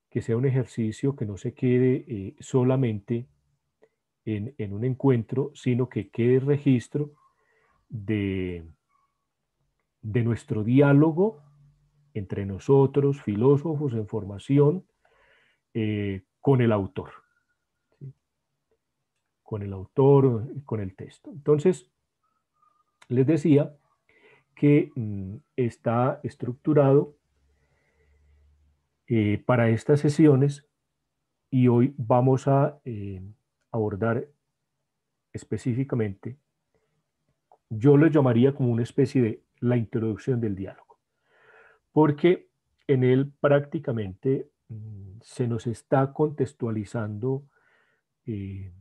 que sea un ejercicio que no se quede solamente en un encuentro, sino que quede registro de, de nuestro diálogo entre nosotros, filósofos en formación, con el autor, ¿sí? Con el autor, con el texto. Entonces, les decía que está estructurado para estas sesiones y hoy vamos a abordar específicamente, yo lo llamaría como una especie de la introducción del diálogo, porque en él prácticamente se nos está contextualizando eh,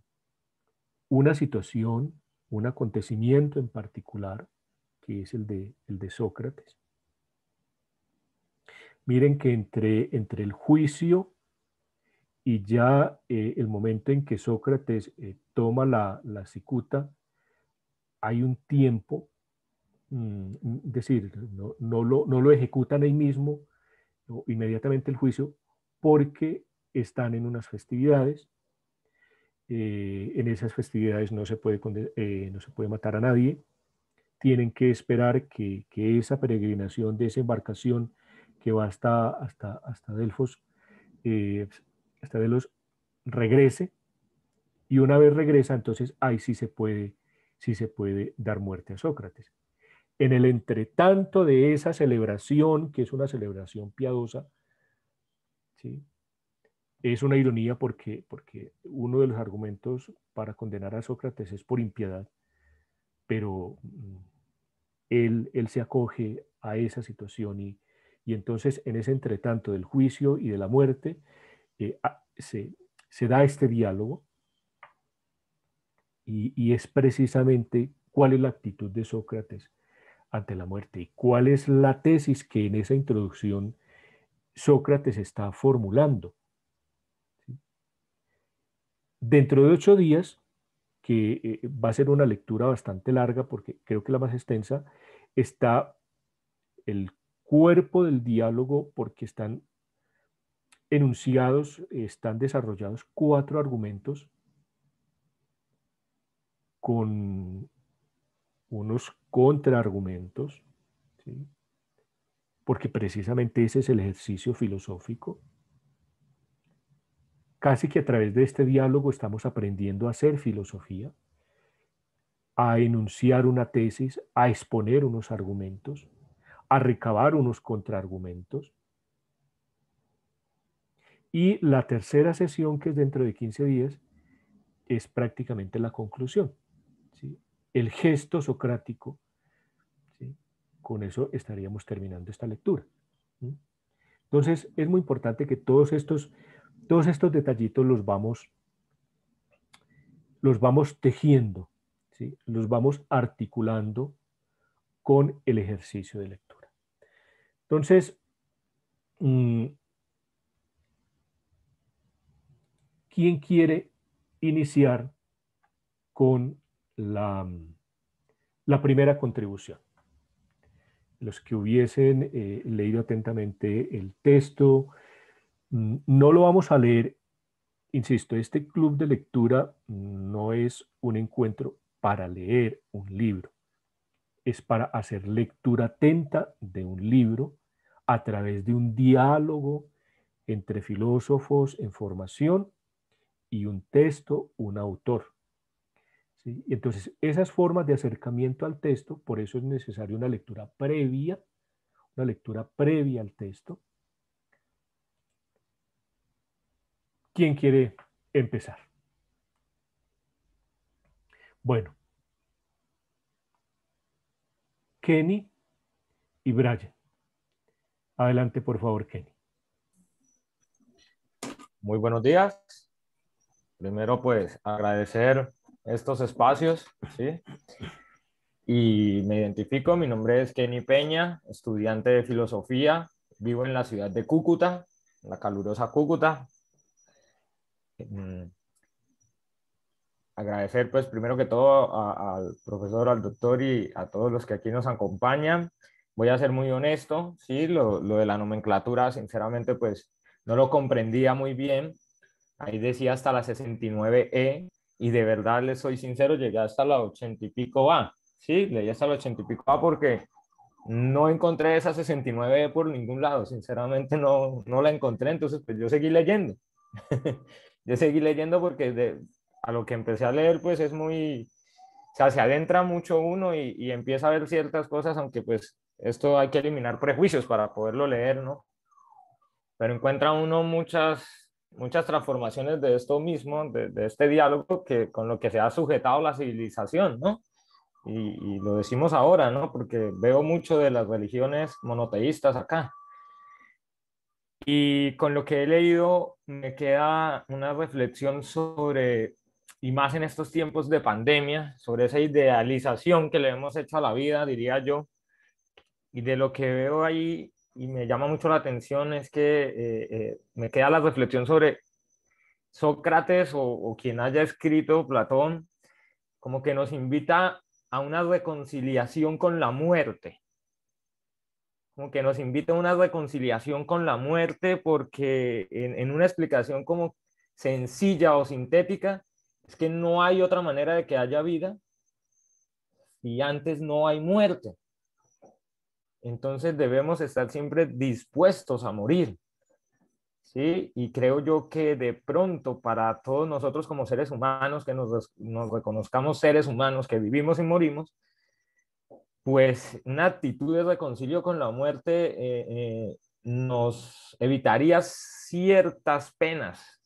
una situación, un acontecimiento en particular, que es el de Sócrates. Miren que entre el juicio y ya el momento en que Sócrates toma la cicuta, hay un tiempo, es decir, no lo ejecutan ahí mismo, inmediatamente el juicio, porque están en unas festividades. En esas festividades no se puede matar a nadie. Tienen que esperar que esa peregrinación de esa embarcación que va hasta Delfos, hasta Delos, regrese. Y una vez regresa, entonces ahí sí se puede dar muerte a Sócrates. En el entretanto de esa celebración, que es una celebración piadosa, ¿sí? Es una ironía porque uno de los argumentos para condenar a Sócrates es por impiedad, pero él se acoge a esa situación y entonces en ese entretanto del juicio y de la muerte eh, se, se da este diálogo y es precisamente cuál es la actitud de Sócrates ante la muerte y cuál es la tesis que en esa introducción Sócrates está formulando. Dentro de 8 días, que va a ser una lectura bastante larga porque creo que la más extensa, está el cuerpo del diálogo porque están enunciados, están desarrollados 4 argumentos con unos contraargumentos, ¿sí? Porque precisamente ese es el ejercicio filosófico. Casi que a través de este diálogo estamos aprendiendo a hacer filosofía, a enunciar una tesis, a exponer unos argumentos, a recabar unos contraargumentos. Y la tercera sesión, que es dentro de 15 días, es prácticamente la conclusión, ¿sí? El gesto socrático, ¿sí? Con eso estaríamos terminando esta lectura, ¿sí? Entonces, es muy importante que todos estos detallitos los vamos tejiendo, ¿sí? Los vamos articulando con el ejercicio de lectura. Entonces, ¿quién quiere iniciar con la primera contribución? Los que hubiesen leído atentamente el texto, no lo vamos a leer, insisto, este club de lectura no es un encuentro para leer un libro, es para hacer lectura atenta de un libro a través de un diálogo entre filósofos en formación y un texto, un autor, ¿sí? Y entonces, esas formas de acercamiento al texto, por eso es necesaria una lectura previa al texto. ¿Quién quiere empezar? Bueno, Kenny y Brian. Adelante, por favor, Kenny. Muy buenos días. Primero, pues, agradecer estos espacios, ¿sí? Y me identifico, mi nombre es Kenny Peña, estudiante de filosofía, vivo en la ciudad de Cúcuta, en la calurosa Cúcuta. Agradecer, pues, primero que todo al profesor, al doctor y a todos los que aquí nos acompañan. Voy a ser muy honesto, ¿sí? Lo de la nomenclatura, sinceramente, pues, no lo comprendía muy bien. Ahí decía hasta la 69E y de verdad les soy sincero, llegué hasta la 80 y pico A. Sí, leí hasta la 80 y pico A porque no encontré esa 69E por ningún lado, sinceramente no la encontré, entonces pues yo seguí leyendo. Yo seguí leyendo porque a lo que empecé a leer pues es muy, o sea, se adentra mucho uno y empieza a ver ciertas cosas, aunque pues esto hay que eliminar prejuicios para poderlo leer, ¿no? Pero encuentra uno muchas transformaciones de esto mismo, de este diálogo que, con lo que se ha sujetado la civilización, ¿no? Y lo decimos ahora, ¿no? Porque veo mucho de las religiones monoteístas acá. Y con lo que he leído me queda una reflexión sobre, y más en estos tiempos de pandemia, sobre esa idealización que le hemos hecho a la vida, diría yo, y de lo que veo ahí y me llama mucho la atención es que me queda la reflexión sobre Sócrates o quien haya escrito Platón, como que nos invita a una reconciliación con la muerte, como que nos invita a una reconciliación con la muerte porque en una explicación como sencilla o sintética, es que no hay otra manera de que haya vida y antes no hay muerte. Entonces debemos estar siempre dispuestos a morir. ¿Sí? Y creo yo que de pronto para todos nosotros como seres humanos, que nos reconozcamos seres humanos, que vivimos y morimos, pues una actitud de reconcilio con la muerte nos evitaría ciertas penas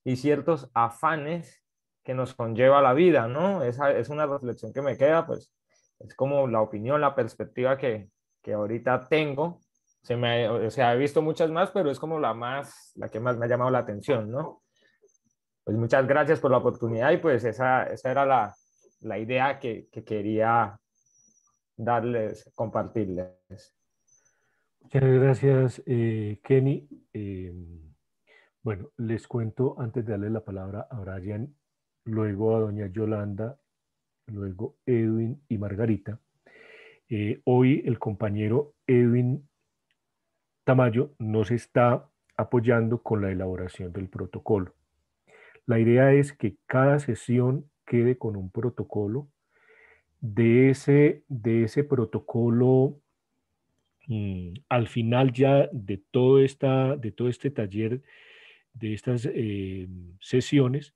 y ciertos afanes que nos conlleva la vida, ¿no? Esa es una reflexión que me queda, pues es como la opinión, la perspectiva que ahorita tengo. O sea, he visto muchas más, pero es como la que más me ha llamado la atención, ¿no? Pues muchas gracias por la oportunidad y pues esa era la idea que quería darles, compartirles. Muchas gracias, Kenny. Bueno, les cuento antes de darle la palabra a Brian, luego a doña Yolanda, luego Edwin y Margarita. Hoy el compañero Edwin Tamayo nos está apoyando con la elaboración del protocolo. La idea es que cada sesión quede con un protocolo. De ese protocolo, al final ya de todo este taller, de estas sesiones,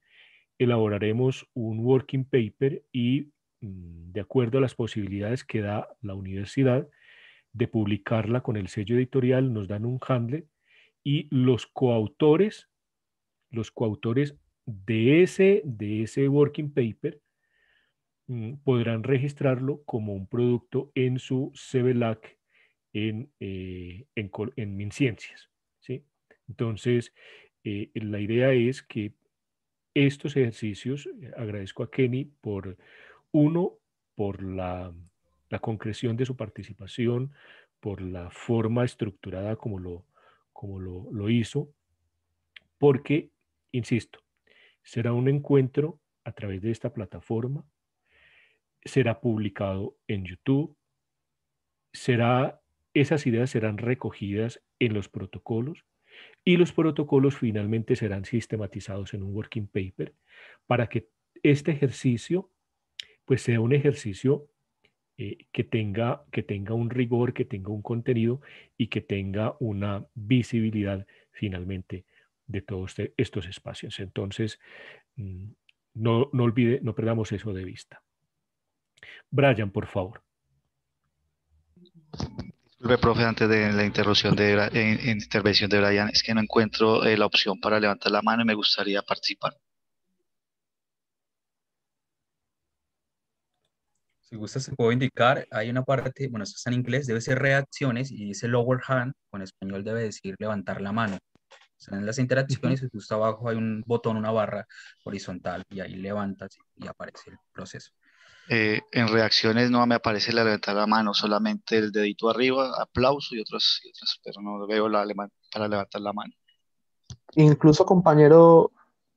elaboraremos un working paper y de acuerdo a las posibilidades que da la universidad de publicarla con el sello editorial, nos dan un handle y los coautores de ese working paper podrán registrarlo como un producto en su CBLAC en MinCiencias, ¿sí? Entonces, la idea es que estos ejercicios, agradezco a Kenny uno, por la concreción de su participación, por la forma estructurada como lo hizo, porque, insisto, será un encuentro a través de esta plataforma, será publicado en YouTube, esas ideas serán recogidas en los protocolos y los protocolos finalmente serán sistematizados en un working paper para que este ejercicio pues sea un ejercicio que tenga un rigor, que tenga un contenido y que tenga una visibilidad finalmente de todos estos espacios. Entonces, no perdamos eso de vista. Brian, por favor. Disculpe, profe, antes de la interrupción intervención de Brian, es que no encuentro la opción para levantar la mano y me gustaría participar. Si gustas, te puedo indicar, hay una parte, bueno, esto está en inglés, debe ser reacciones y dice lower hand, con español debe decir levantar la mano. Están en las interacciones y justo abajo hay un botón, una barra horizontal y ahí levantas y aparece el proceso. En reacciones no me aparece la levantar la mano, solamente el dedito arriba, aplauso y otras, pero no veo para levantar la mano. Incluso, compañero,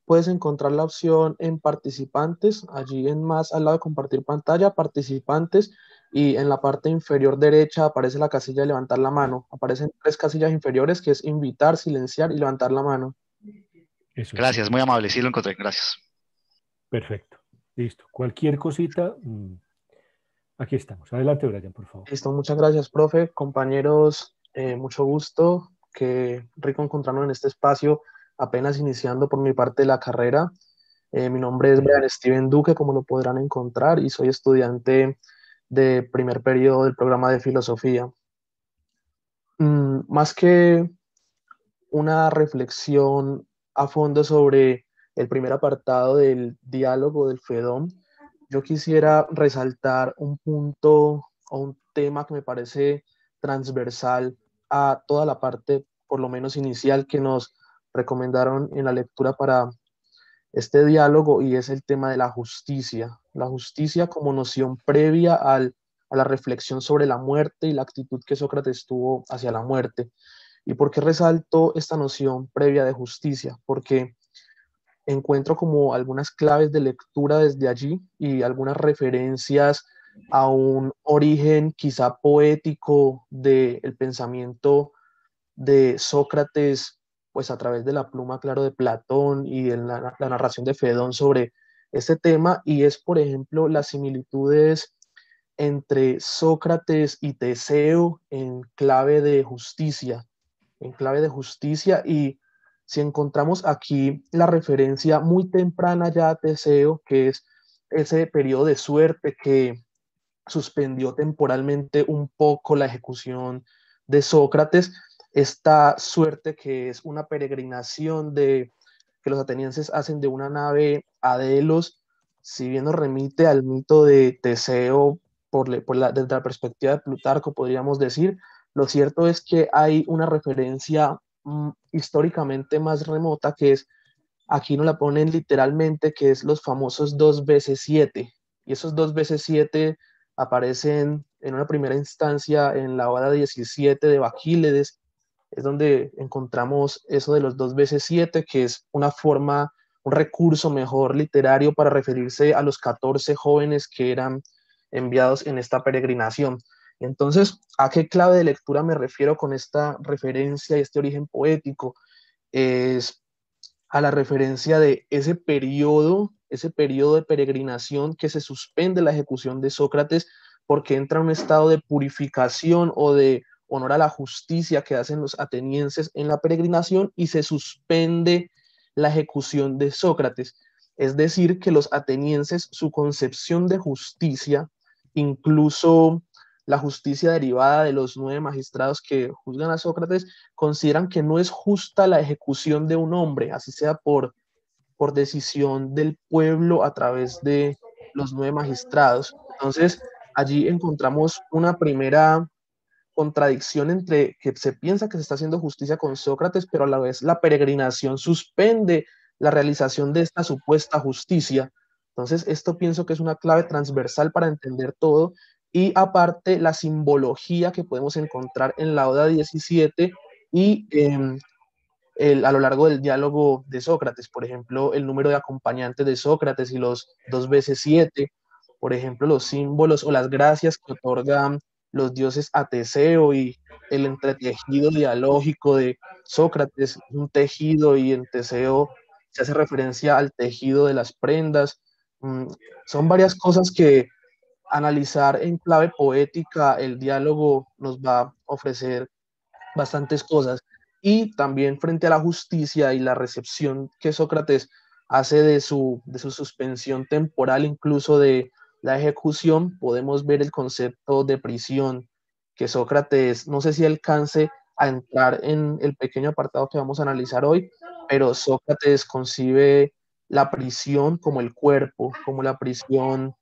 puedes encontrar la opción en participantes, allí en más al lado de compartir pantalla, participantes, y en la parte inferior derecha aparece la casilla de levantar la mano. Aparecen 3 casillas inferiores, que es invitar, silenciar y levantar la mano. Eso es, sí. Gracias, muy amable, sí lo encontré, gracias. Perfecto. Listo. Cualquier cosita, aquí estamos. Adelante, Brian, por favor. Listo, muchas gracias, profe. Compañeros, mucho gusto. Qué rico encontrarnos en este espacio, apenas iniciando por mi parte de la carrera. Mi nombre es Brian Steven Duque, como lo podrán encontrar, y soy estudiante de primer periodo del programa de filosofía. Más que una reflexión a fondo sobre el primer apartado del diálogo del FEDOM, yo quisiera resaltar un punto o un tema que me parece transversal a toda la parte, por lo menos inicial, que nos recomendaron en la lectura para este diálogo, y es el tema de la justicia. La justicia como noción previa a la reflexión sobre la muerte y la actitud que Sócrates tuvo hacia la muerte. ¿Y por qué resalto esta noción previa de justicia? Porque encuentro como algunas claves de lectura desde allí y algunas referencias a un origen quizá poético del pensamiento de Sócrates, pues a través de la pluma, claro, de Platón y en la narración de Fedón sobre este tema, y es, por ejemplo, las similitudes entre Sócrates y Teseo en clave de justicia, y si encontramos aquí la referencia muy temprana ya a Teseo, que es ese periodo de suerte que suspendió temporalmente un poco la ejecución de Sócrates, esta suerte que es una peregrinación que los atenienses hacen de una nave a Delos, si bien nos remite al mito de Teseo desde la perspectiva de Plutarco, podríamos decir, lo cierto es que hay una referencia históricamente más remota, que es, aquí nos la ponen literalmente, que es los famosos 2 veces 7, y esos 2 veces 7 aparecen en una primera instancia en la Oda 17 de Baquílides. Es donde encontramos eso de los 2 veces 7, que es una forma, un recurso mejor literario para referirse a los 14 jóvenes que eran enviados en esta peregrinación. Entonces, ¿a qué clave de lectura me refiero con esta referencia y este origen poético? Es a la referencia de ese periodo de peregrinación que se suspende la ejecución de Sócrates porque entra en un estado de purificación o de honor a la justicia que hacen los atenienses en la peregrinación, y se suspende la ejecución de Sócrates. Es decir, que los atenienses, su concepción de justicia, incluso la justicia derivada de los 9 magistrados que juzgan a Sócrates, consideran que no es justa la ejecución de un hombre, así sea por decisión del pueblo a través de los 9 magistrados. Entonces, allí encontramos una primera contradicción entre que se piensa que se está haciendo justicia con Sócrates, pero a la vez la peregrinación suspende la realización de esta supuesta justicia. Entonces, esto pienso que es una clave transversal para entender todo, y aparte la simbología que podemos encontrar en la Oda 17 y a lo largo del diálogo de Sócrates, por ejemplo, el número de acompañantes de Sócrates y los 2 veces 7, por ejemplo, los símbolos o las gracias que otorgan los dioses a Teseo, y el entretejido dialógico de Sócrates, un tejido, y en Teseo se hace referencia al tejido de las prendas. Son varias cosas que analizar en clave poética el diálogo nos va a ofrecer bastantes cosas. Y también frente a la justicia y la recepción que Sócrates hace de su suspensión temporal, incluso de la ejecución, podemos ver el concepto de prisión, que Sócrates, no sé si alcance a entrar en el pequeño apartado que vamos a analizar hoy, pero Sócrates concibe la prisión como el cuerpo, como la prisión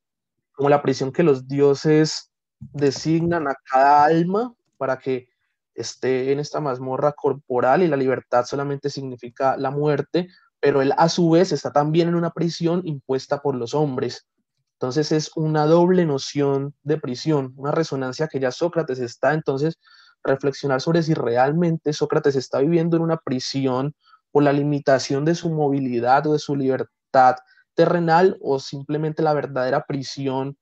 que los dioses designan a cada alma para que esté en esta mazmorra corporal, y la libertad solamente significa la muerte, pero él a su vez está también en una prisión impuesta por los hombres. Entonces es una doble noción de prisión, una resonancia que ya Sócrates está. Entonces, reflexionar sobre si realmente Sócrates está viviendo en una prisión por la limitación de su movilidad o de su libertad terrenal, o simplemente la verdadera prisión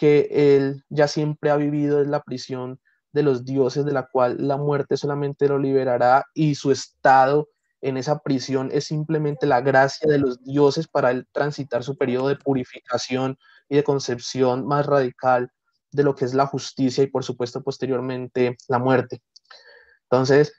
que él ya siempre ha vivido es la prisión de los dioses, de la cual la muerte solamente lo liberará, y su estado en esa prisión es simplemente la gracia de los dioses para él transitar su periodo de purificación y de concepción más radical de lo que es la justicia y por supuesto posteriormente la muerte. Entonces,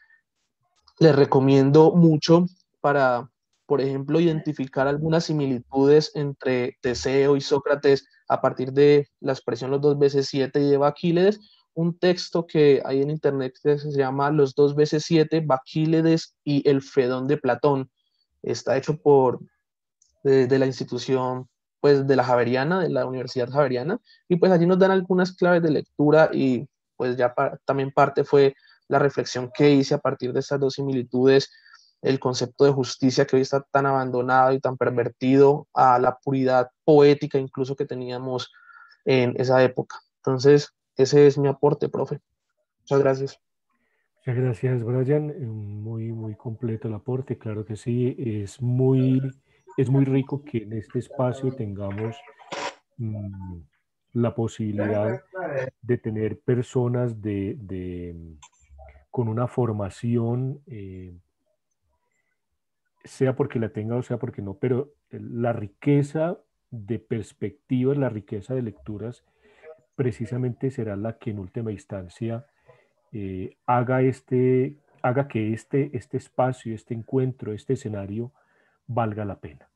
les recomiendo mucho para, por ejemplo, identificar algunas similitudes entre Teseo y Sócrates a partir de la expresión los 2 veces 7 y de Baquílides, un texto que hay en internet que se llama Los 2 veces 7, Baquílides y el Fedón de Platón. Está hecho de la institución pues de la Javeriana, de la Universidad Javeriana, y pues allí nos dan algunas claves de lectura y pues ya también parte fue la reflexión que hice a partir de estas dos similitudes, el concepto de justicia que hoy está tan abandonado y tan pervertido, a la puridad poética incluso que teníamos en esa época. Entonces, ese es mi aporte, profe. Muchas gracias. Muchas gracias, Brian. Muy, muy completo el aporte. Claro que sí, es muy rico que en este espacio tengamos mm, la posibilidad de tener personas con una formación, sea porque la tenga o sea porque no, pero la riqueza de perspectivas, la riqueza de lecturas, precisamente será la que en última instancia haga que este espacio, este encuentro, este escenario valga la pena,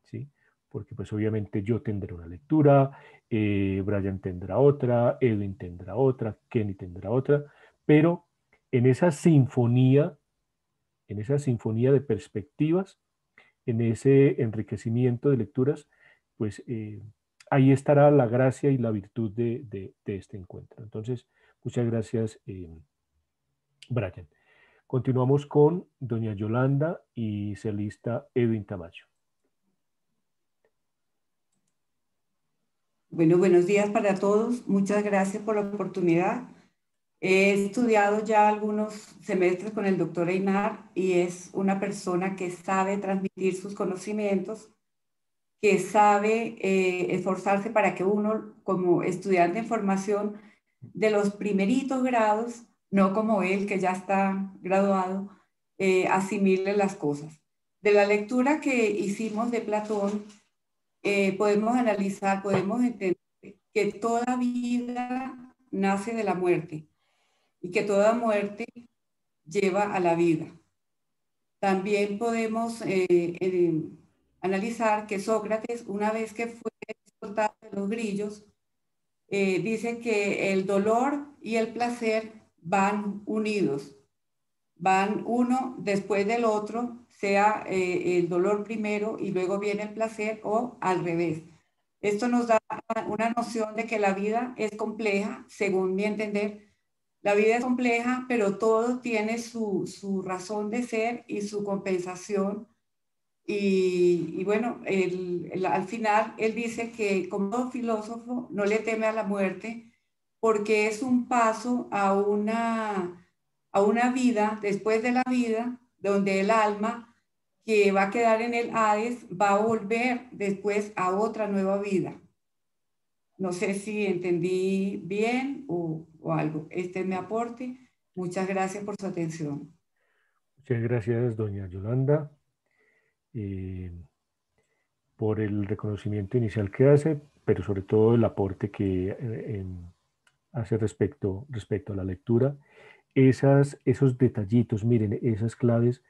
¿sí? Porque pues obviamente yo tendré una lectura, Brian tendrá otra, Edwin tendrá otra, Kenny tendrá otra, pero en esa sinfonía, de perspectivas, en ese enriquecimiento de lecturas, pues ahí estará la gracia y la virtud de este encuentro. Entonces, muchas gracias, Brian. Continuamos con doña Yolanda y celista Edwin Tamayo. Bueno, buenos días para todos. Muchas gracias por la oportunidad. He estudiado ya algunos semestres con el doctor Einar y es una persona que sabe transmitir sus conocimientos, que sabe esforzarse para que uno, como estudiante en formación de los primeritos grados, no como él que ya está graduado, asimile las cosas. De la lectura que hicimos de Platón, podemos analizar, podemos entender que toda vida nace de la muerte y que toda muerte lleva a la vida. También podemos analizar que Sócrates, una vez que fue soltado de los grillos, dice que el dolor y el placer van unidos, van uno después del otro, sea el dolor primero y luego viene el placer o al revés. Esto nos da una noción de que la vida es compleja, según mi entender. La vida es compleja, pero todo tiene su razón de ser y su compensación. Y bueno, al final él dice que como todo filósofo no le teme a la muerte porque es un paso a una vida después de la vida donde el alma que va a quedar en el Hades va a volver después a otra nueva vida. No sé si entendí bien o algo. Este es mi aporte. Muchas gracias por su atención. Muchas gracias, doña Yolanda, por el reconocimiento inicial que hace, pero sobre todo el aporte que hace respecto a la lectura. Esos detallitos, miren, esas claves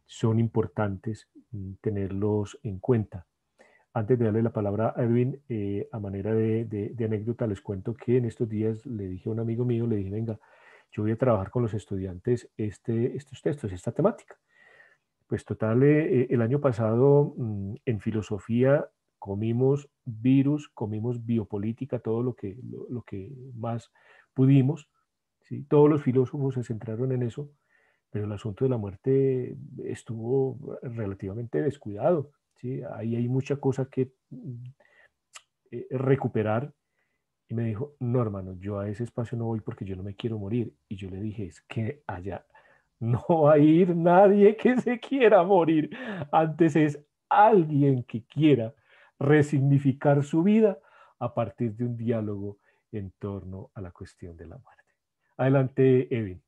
son importantes tenerlos en cuenta. Antes de darle la palabra a Edwin, a manera de anécdota, les cuento que en estos días le dije a un amigo mío, le dije, venga, yo voy a trabajar con los estudiantes estos textos, esta temática. Pues total, el año pasado en filosofía comimos virus, comimos biopolítica, todo lo que más pudimos, ¿sí? Todos los filósofos se centraron en eso, pero el asunto de la muerte estuvo relativamente descuidado, ¿sí? Ahí hay mucha cosa que recuperar. Y me dijo, no, hermano, yo a ese espacio no voy porque yo no me quiero morir. Y yo le dije, es que allá no va a ir nadie que se quiera morir. Antes es alguien que quiera resignificar su vida a partir de un diálogo en torno a la cuestión de la muerte. Adelante, Evin.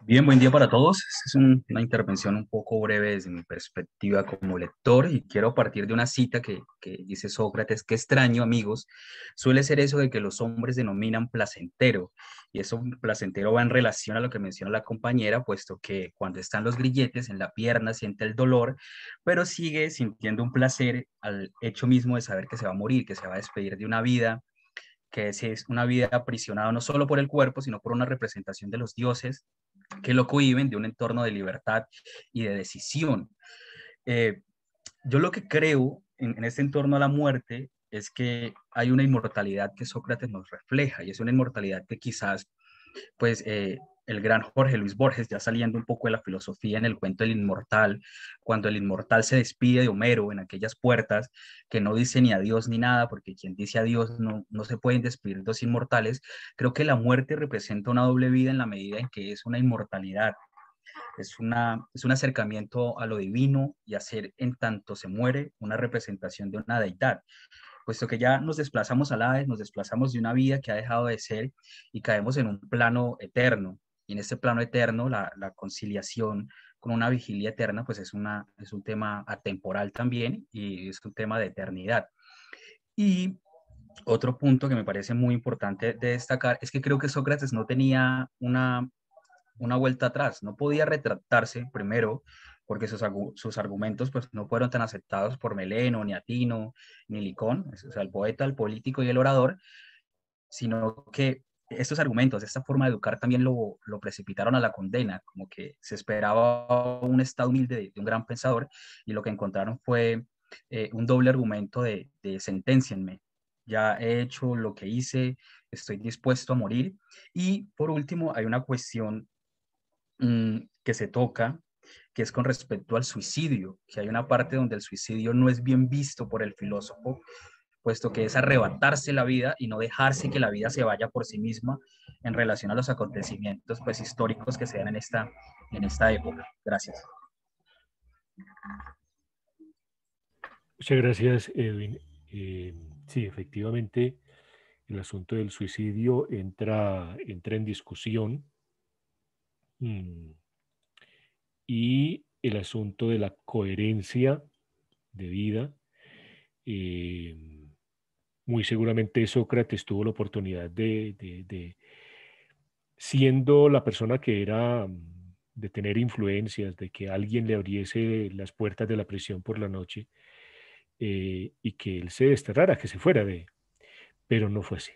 Bien, buen día para todos. Esta es una intervención un poco breve desde mi perspectiva como lector y quiero partir de una cita que dice Sócrates: qué extraño, amigos, suele ser eso de que los hombres denominan placentero, y eso placentero va en relación a lo que menciona la compañera, puesto que cuando están los grilletes en la pierna siente el dolor, pero sigue sintiendo un placer al hecho mismo de saber que se va a morir, que se va a despedir de una vida, que es una vida aprisionada no solo por el cuerpo, sino por una representación de los dioses que lo cohíben, de un entorno de libertad y de decisión. Eh, yo lo que creo en este entorno a la muerte es que hay una inmortalidad que Sócrates nos refleja, y es una inmortalidad que quizás pues el gran Jorge Luis Borges, ya saliendo un poco de la filosofía en el cuento del inmortal, cuando el inmortal se despide de Homero en aquellas puertas, que no dice ni adiós ni nada, porque quien dice adiós no se pueden despedir dos inmortales. Creo que la muerte representa una doble vida en la medida en que es una inmortalidad, es un acercamiento a lo divino, y hacer en tanto se muere una representación de una deidad, puesto que ya nos desplazamos al Hades, nos desplazamos de una vida que ha dejado de ser y caemos en un plano eterno. Y en este plano eterno, la conciliación con una vigilia eterna, pues es un tema atemporal también, y es un tema de eternidad. Y otro punto que me parece muy importante de destacar es que creo que Sócrates no tenía una vuelta atrás, no podía retractarse primero, porque sus argumentos pues, no fueron tan aceptados por Meleno, ni Atino, ni Licón, o sea, el poeta, el político y el orador, sino que estos argumentos, esta forma de educar también lo precipitaron a la condena, como que se esperaba un estado humilde de un gran pensador, y lo que encontraron fue un doble argumento de senténcienme, ya he hecho lo que hice, estoy dispuesto a morir. Y por último, hay una cuestión que se toca, que es con respecto al suicidio, que hay una parte donde el suicidio no es bien visto por el filósofo, puesto que es arrebatarse la vida y no dejarse que la vida se vaya por sí misma en relación a los acontecimientos pues, históricos que se dan en esta época. Gracias. Muchas gracias, Edwin. Sí, efectivamente, el asunto del suicidio entra en discusión. Y el asunto de la coherencia de vida. Muy seguramente Sócrates tuvo la oportunidad siendo la persona que era, de tener influencias, de que alguien le abriese las puertas de la prisión por la noche, y que él se desterrara, que se fuera pero no fue así.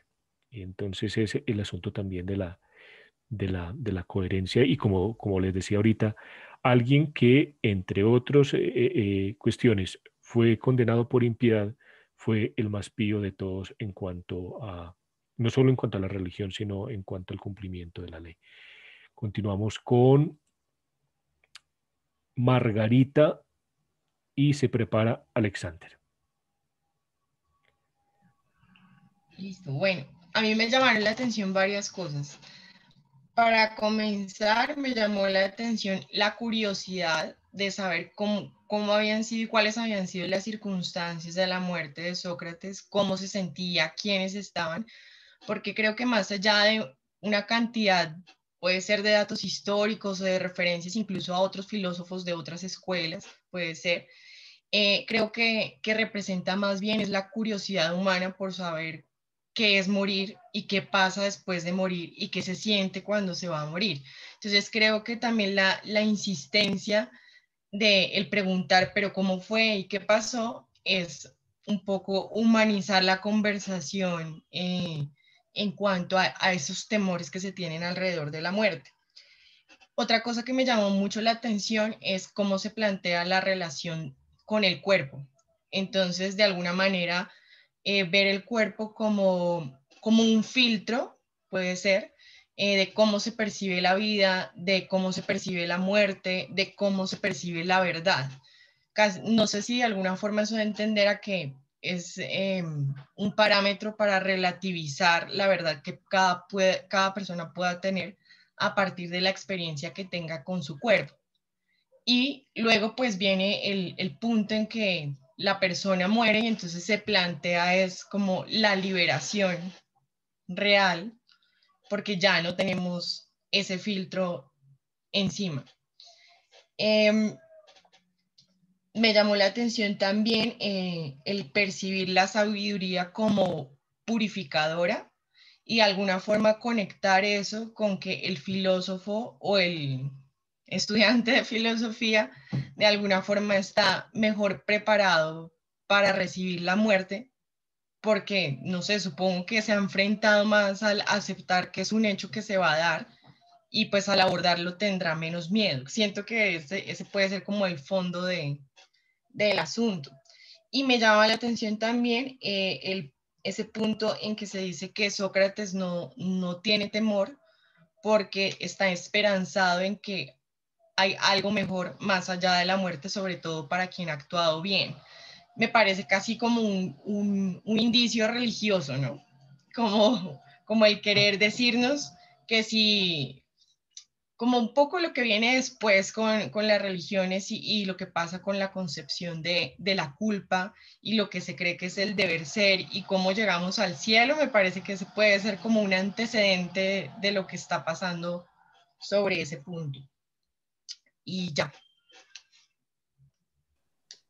Y entonces es el asunto también de la coherencia, y como les decía ahorita, alguien que, entre otras cuestiones, fue condenado por impiedad, fue el más pío de todos en cuanto a, no solo en cuanto a la religión, sino en cuanto al cumplimiento de la ley. Continuamos con Margarita y se prepara Alexander. Listo, bueno, a mí me llamaron la atención varias cosas. Para comenzar, me llamó la atención la curiosidad de saber cómo habían sido y cuáles habían sido las circunstancias de la muerte de Sócrates, cómo se sentía, quiénes estaban, porque creo que más allá de una cantidad, puede ser de datos históricos o de referencias incluso a otros filósofos de otras escuelas, puede ser, creo que representa más bien es la curiosidad humana por saber qué es morir y qué pasa después de morir y qué se siente cuando se va a morir. Entonces creo que también la insistencia de el preguntar, pero cómo fue y qué pasó, es un poco humanizar la conversación en cuanto a esos temores que se tienen alrededor de la muerte. Otra cosa que me llamó mucho la atención es cómo se plantea la relación con el cuerpo. Entonces, de alguna manera, ver el cuerpo como un filtro, puede ser, de cómo se percibe la vida, de cómo se percibe la muerte, de cómo se percibe la verdad. No sé si de alguna forma eso de entender a que es un parámetro para relativizar la verdad que cada persona pueda tener a partir de la experiencia que tenga con su cuerpo. Y luego pues viene el punto en que la persona muere y entonces se plantea es como la liberación real, porque ya no tenemos ese filtro encima. Me llamó la atención también el percibir la sabiduría como purificadora y de alguna forma conectar eso con que el filósofo o el estudiante de filosofía de alguna forma está mejor preparado para recibir la muerte, porque, no sé, supongo que se ha enfrentado más al aceptar que es un hecho que se va a dar y pues al abordarlo tendrá menos miedo. Siento que ese puede ser como el fondo del asunto. Y me llama la atención también ese punto en que se dice que Sócrates no tiene temor porque está esperanzado en que hay algo mejor más allá de la muerte, sobre todo para quien ha actuado bien. Me parece casi como un indicio religioso, ¿no? Como el querer decirnos que si, como un poco lo que viene después con las religiones y lo que pasa con la concepción de la culpa y lo que se cree que es el deber ser y cómo llegamos al cielo, me parece que ese puede ser como un antecedente de lo que está pasando sobre ese punto. Y ya.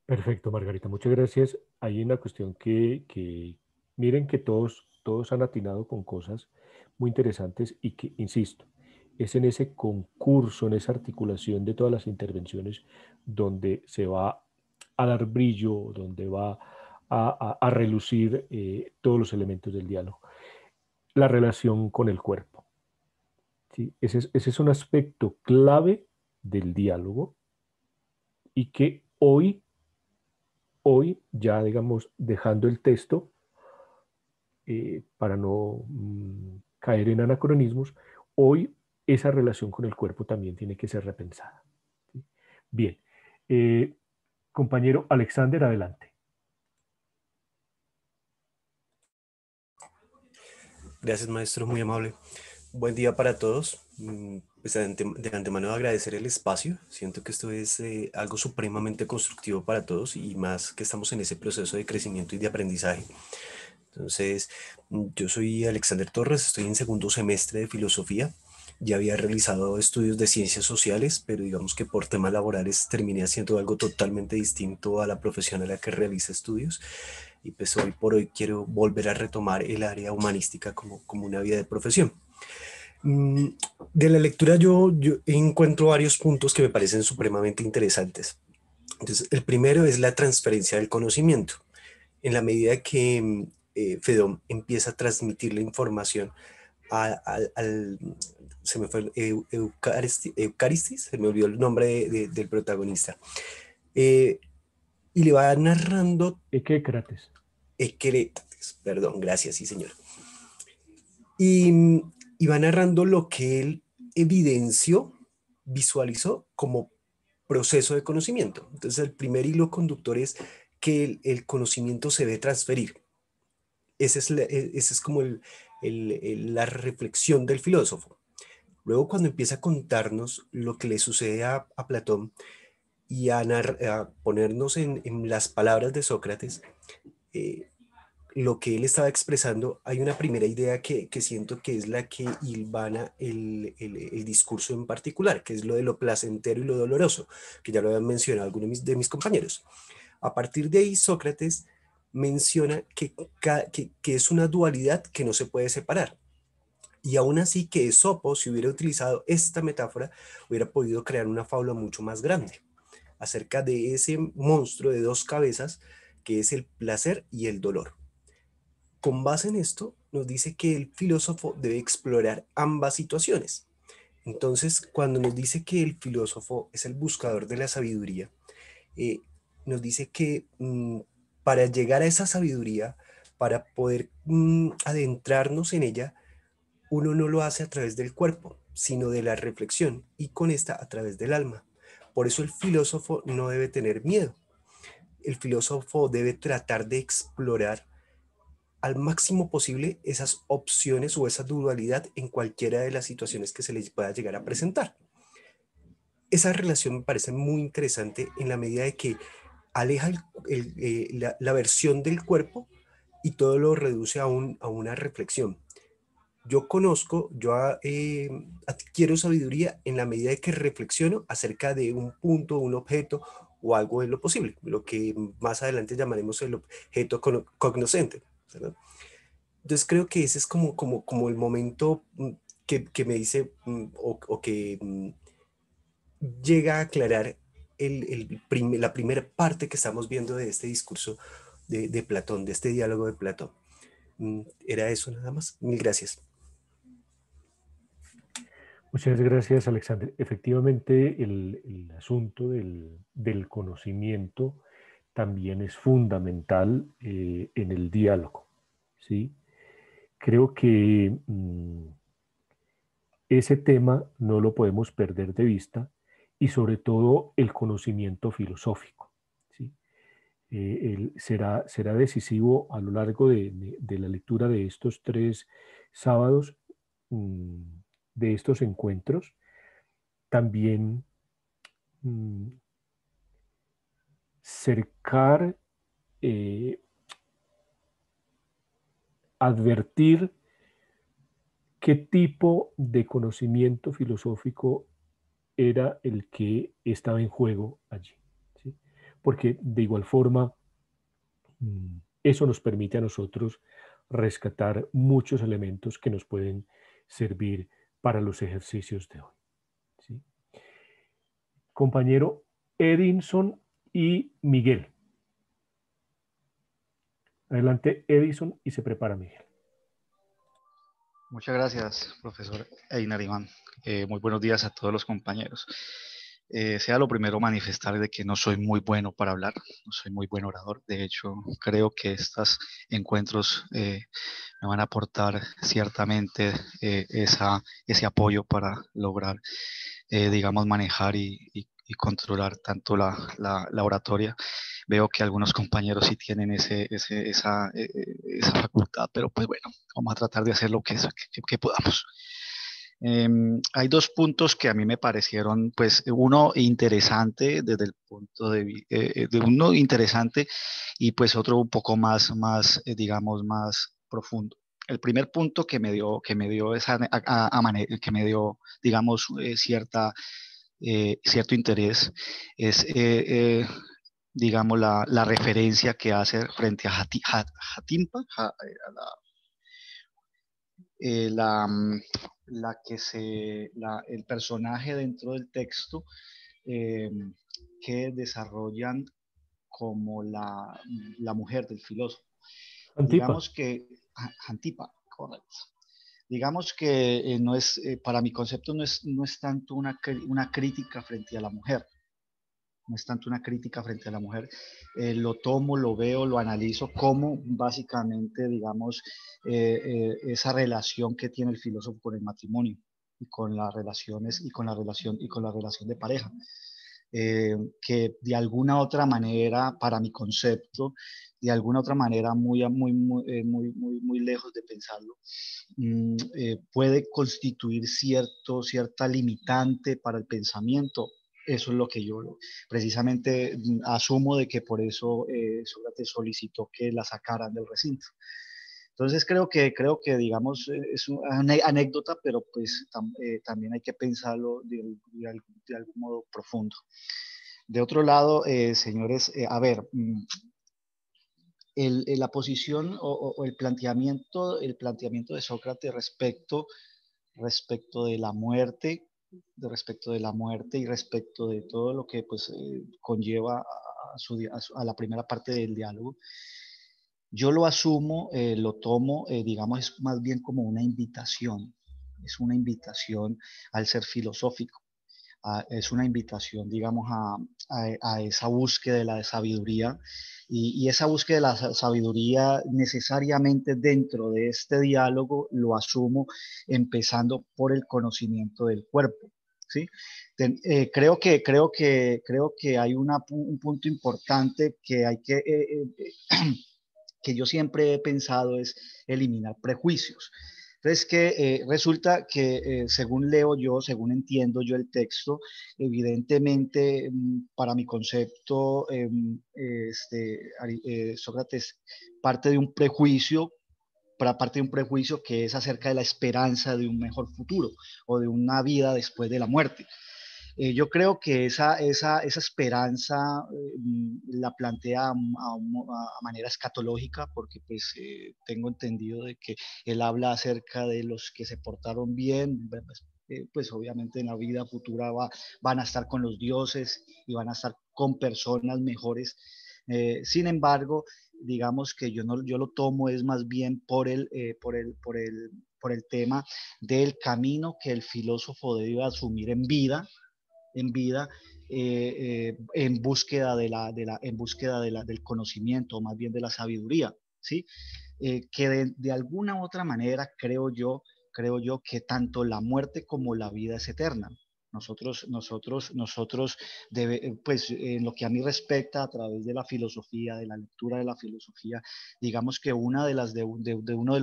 Perfecto, Margarita, muchas gracias. Hay una cuestión miren que todos han atinado con cosas muy interesantes y que, insisto, es en ese concurso, en esa articulación de todas las intervenciones donde se va a dar brillo, donde va a relucir todos los elementos del diálogo. La relación con el cuerpo, ¿sí? Ese es un aspecto clave del diálogo y que hoy ya, digamos, dejando el texto, para no caer en anacronismos, hoy esa relación con el cuerpo también tiene que ser repensada, ¿sí? Bien, eh, compañero Alexander, adelante. Gracias, maestro, muy amable. Buen día para todos. Pues de antemano agradecer el espacio. Siento que esto es algo supremamente constructivo para todos y más que estamos en ese proceso de crecimiento y de aprendizaje. Entonces, yo soy Alexander Torres, estoy en segundo semestre de filosofía. Ya había realizado estudios de ciencias sociales, pero digamos que por temas laborales terminé haciendo algo totalmente distinto a la profesión a la que realiza estudios. Y pues hoy por hoy quiero volver a retomar el área humanística como una vía de profesión. De la lectura yo encuentro varios puntos que me parecen supremamente interesantes. Entonces, el primero es la transferencia del conocimiento. En la medida que Fedón empieza a transmitir la información se me fue Eucaristis, se me olvidó el nombre del protagonista, y le va narrando... Echécrates. Echécrates, perdón, gracias, sí señor. Y va narrando lo que él evidenció, visualizó como proceso de conocimiento. Entonces el primer hilo conductor es que el conocimiento se debe transferir. Ese es como la reflexión del filósofo. Luego cuando empieza a contarnos lo que le sucede a Platón y a ponernos en las palabras de Sócrates, lo que él estaba expresando, hay una primera idea que siento que es la que hilvana el discurso en particular, que es lo de lo placentero y lo doloroso, que ya lo habían mencionado algunos de mis compañeros. A partir de ahí, Sócrates menciona que es una dualidad que no se puede separar. Y aún así que Esopo, si hubiera utilizado esta metáfora, hubiera podido crear una fábula mucho más grande acerca de ese monstruo de dos cabezas que es el placer y el dolor. Con base en esto, nos dice que el filósofo debe explorar ambas situaciones. Entonces, cuando nos dice que el filósofo es el buscador de la sabiduría, nos dice que para llegar a esa sabiduría, para poder adentrarnos en ella, uno no lo hace a través del cuerpo, sino de la reflexión, y con esta a través del alma. Por eso el filósofo no debe tener miedo. El filósofo debe tratar de explorar al máximo posible esas opciones o esa dualidad en cualquiera de las situaciones que se les pueda llegar a presentar. Esa relación me parece muy interesante en la medida de que aleja la versión del cuerpo y todo lo reduce a una reflexión. Yo adquiero sabiduría en la medida de que reflexiono acerca de un punto, un objeto o algo de lo posible, lo que más adelante llamaremos el objeto cognoscente, ¿verdad? Entonces creo que ese es como el momento que me dice o que llega a aclarar la primera parte que estamos viendo de este discurso de Platón, de este diálogo de Platón. Era eso nada más. Mil gracias. Muchas gracias, Alexander. Efectivamente, el asunto del conocimiento también es fundamental en el diálogo, ¿sí? Creo que ese tema no lo podemos perder de vista y sobre todo el conocimiento filosófico, ¿sí? Será decisivo a lo largo de la lectura de estos 3 sábados, de estos encuentros, también cercar, advertir qué tipo de conocimiento filosófico era el que estaba en juego allí, ¿sí? Porque de igual forma, eso nos permite a nosotros rescatar muchos elementos que nos pueden servir para los ejercicios de hoy, ¿sí? Compañero Edinson y Miguel. Adelante, Edison, y se prepara Miguel. Muchas gracias, profesor Einar Iván. Muy buenos días a todos los compañeros. Sea lo primero manifestar de que no soy muy bueno para hablar, no soy muy buen orador. De hecho, creo que estos encuentros me van a aportar ciertamente ese apoyo para lograr, digamos, manejar y controlar tanto la oratoria. Veo que algunos compañeros sí tienen esa facultad, pero pues bueno, vamos a tratar de hacer lo que podamos. Hay 2 puntos que a mí me parecieron, pues uno interesante desde el punto de uno interesante y pues otro un poco más digamos, más profundo. El primer punto que me dio que me dio, digamos, cierto interés es, digamos, la referencia que hace frente a Jatimpa, el personaje dentro del texto eh, que desarrollan como la mujer del filósofo. Antipa. Digamos que, Antipa, correcto. Digamos que no es, para mi concepto no es tanto una crítica frente a la mujer, no es tanto una crítica frente a la mujer, lo tomo, lo veo, lo analizo como básicamente, digamos, esa relación que tiene el filósofo con el matrimonio y con las relaciones y con la relación de pareja. Que de alguna otra manera, para mi concepto, de alguna otra manera muy lejos de pensarlo, puede constituir cierta limitante para el pensamiento. Eso es lo que yo precisamente asumo de que por eso Sócrates solicitó que la sacaran del recinto. Entonces creo que digamos, es una anécdota, pero pues también hay que pensarlo de algún modo profundo. De otro lado, señores, a ver, la posición o el planteamiento de Sócrates respecto de la muerte, y respecto de todo lo que pues conlleva a la primera parte del diálogo, yo lo asumo, lo tomo, digamos, es más bien como una invitación, es una invitación al ser filosófico, es una invitación, digamos, a esa búsqueda de la sabiduría y esa búsqueda de la sabiduría necesariamente dentro de este diálogo lo asumo empezando por el conocimiento del cuerpo. ¿Sí? Creo que hay un punto importante que hay que yo siempre he pensado es eliminar prejuicios. Entonces, que resulta que según leo yo, según entiendo yo el texto, evidentemente para mi concepto, Sócrates parte de un prejuicio, que es acerca de la esperanza de un mejor futuro o de una vida después de la muerte. Yo creo que esa esperanza la plantea a manera escatológica, porque pues tengo entendido de que él habla acerca de los que se portaron bien, pues obviamente en la vida futura van a estar con los dioses y van a estar con personas mejores. Sin embargo, digamos que yo lo tomo es más bien por el tema del camino que el filósofo debe asumir en búsqueda del conocimiento, más bien de la sabiduría, ¿sí? Que de alguna u otra manera creo yo que tanto la muerte como la vida es eterna. Pues en lo que a mí respecta, a través de la filosofía, de la lectura de la filosofía, digamos que una de las, de uno de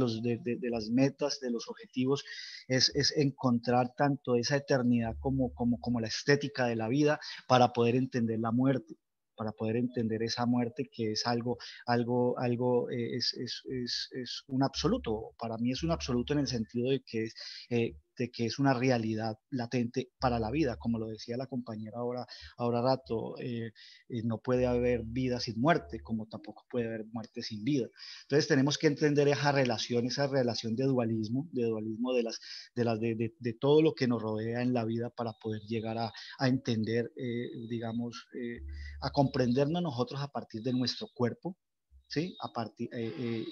las metas, de los objetivos, es encontrar tanto esa eternidad como la estética de la vida para poder entender la muerte, para poder entender esa muerte que es es un absoluto. Para mí es un absoluto en el sentido de que es una realidad latente para la vida, como lo decía la compañera ahora rato, no puede haber vida sin muerte, como tampoco puede haber muerte sin vida. Entonces tenemos que entender esa relación de dualismo de todo lo que nos rodea en la vida para poder llegar a entender, digamos, a comprendernos nosotros a partir de nuestro cuerpo, ¿sí?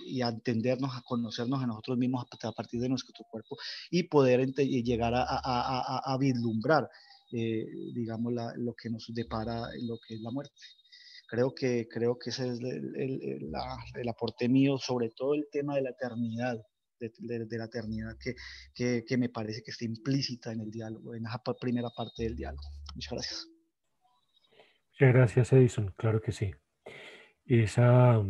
Y a entendernos, a conocernos a nosotros mismos a partir de nuestro cuerpo y poder llegar a vislumbrar, digamos, lo que nos depara lo que es la muerte. Creo que ese es el aporte mío, sobre todo el tema de la eternidad, de la eternidad que me parece que está implícita en el diálogo, en esa primera parte del diálogo. Muchas gracias. Muchas gracias, Edison. Claro que sí. Esa,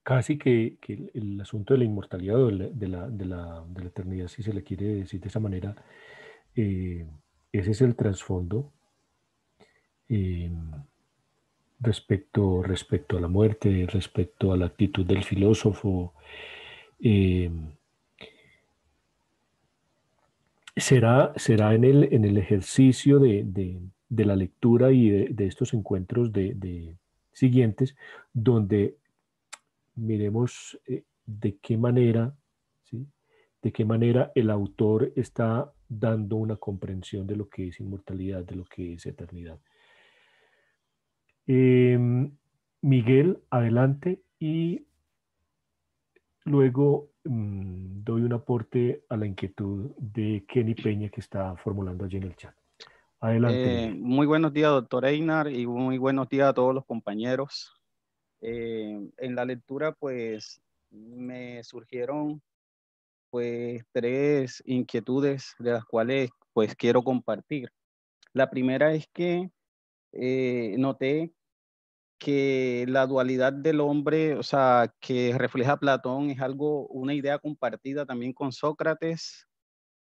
casi que el asunto de la inmortalidad o de la eternidad, si se le quiere decir de esa manera, ese es el trasfondo eh, respecto a la muerte, respecto a la actitud del filósofo. eh, será en el ejercicio de la lectura y de estos encuentros siguientes, donde miremos de qué manera, ¿sí? De qué manera el autor está dando una comprensión de lo que es inmortalidad, de lo que es eternidad. Miguel, adelante, y luego doy un aporte a la inquietud de Kenny Peña que está formulando allí en el chat. Adelante. Muy buenos días, doctor Einar, y muy buenos días a todos los compañeros. En la lectura, pues, me surgieron, pues, 3 inquietudes de las cuales, pues, quiero compartir. La primera es que noté que la dualidad del hombre, o sea, que refleja Platón, es una idea compartida también con Sócrates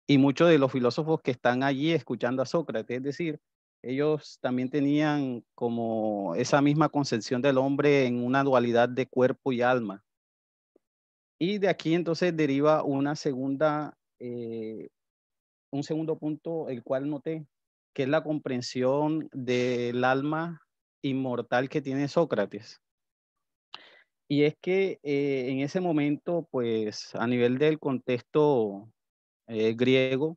y muchos de los filósofos que están allí escuchando a Sócrates. Es decir, ellos también tenían como esa misma concepción del hombre en una dualidad de cuerpo y alma. Y de aquí entonces deriva un segundo punto, el cual noté, que es la comprensión del alma inmortal que tiene Sócrates. Y es que en ese momento, pues a nivel del contexto griego,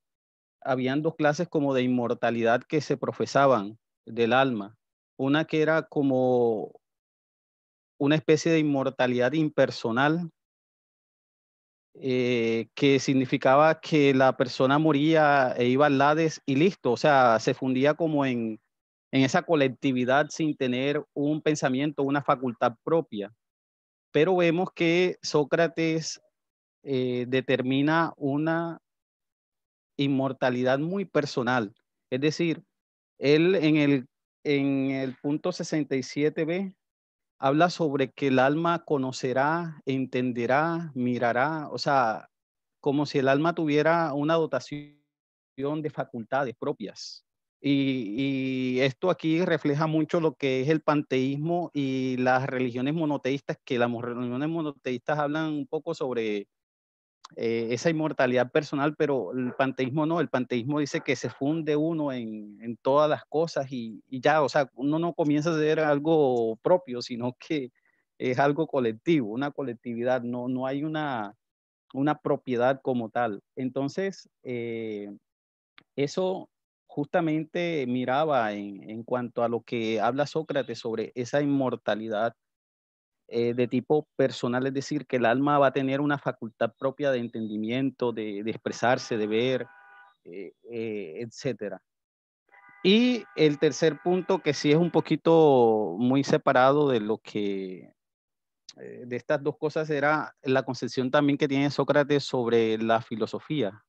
habían 2 clases como de inmortalidad que se profesaban del alma. Una que era como una especie de inmortalidad impersonal, que significaba que la persona moría e iba al Hades y listo, o sea, se fundía como en esa colectividad sin tener un pensamiento, una facultad propia. Pero vemos que Sócrates determina una inmortalidad muy personal. Es decir, él en el punto 67b habla sobre que el alma conocerá, entenderá, mirará, o sea, como si el alma tuviera una dotación de facultades propias. Y esto aquí refleja mucho lo que es el panteísmo y las religiones monoteístas, que las religiones monoteístas hablan un poco sobre esa inmortalidad personal, pero el panteísmo no, el panteísmo dice que se funde uno en todas las cosas y ya, o sea, uno no comienza a ser algo propio, sino que es algo colectivo, una colectividad, no hay una propiedad como tal. Entonces, eso justamente miraba en cuanto a lo que habla Sócrates sobre esa inmortalidad de tipo personal, es decir, que el alma va a tener una facultad propia de entendimiento, de expresarse, de ver, etcétera. Y el tercer punto, que sí es un poquito muy separado de lo que, de estas dos cosas, era la concepción también que tiene Sócrates sobre la filosofía.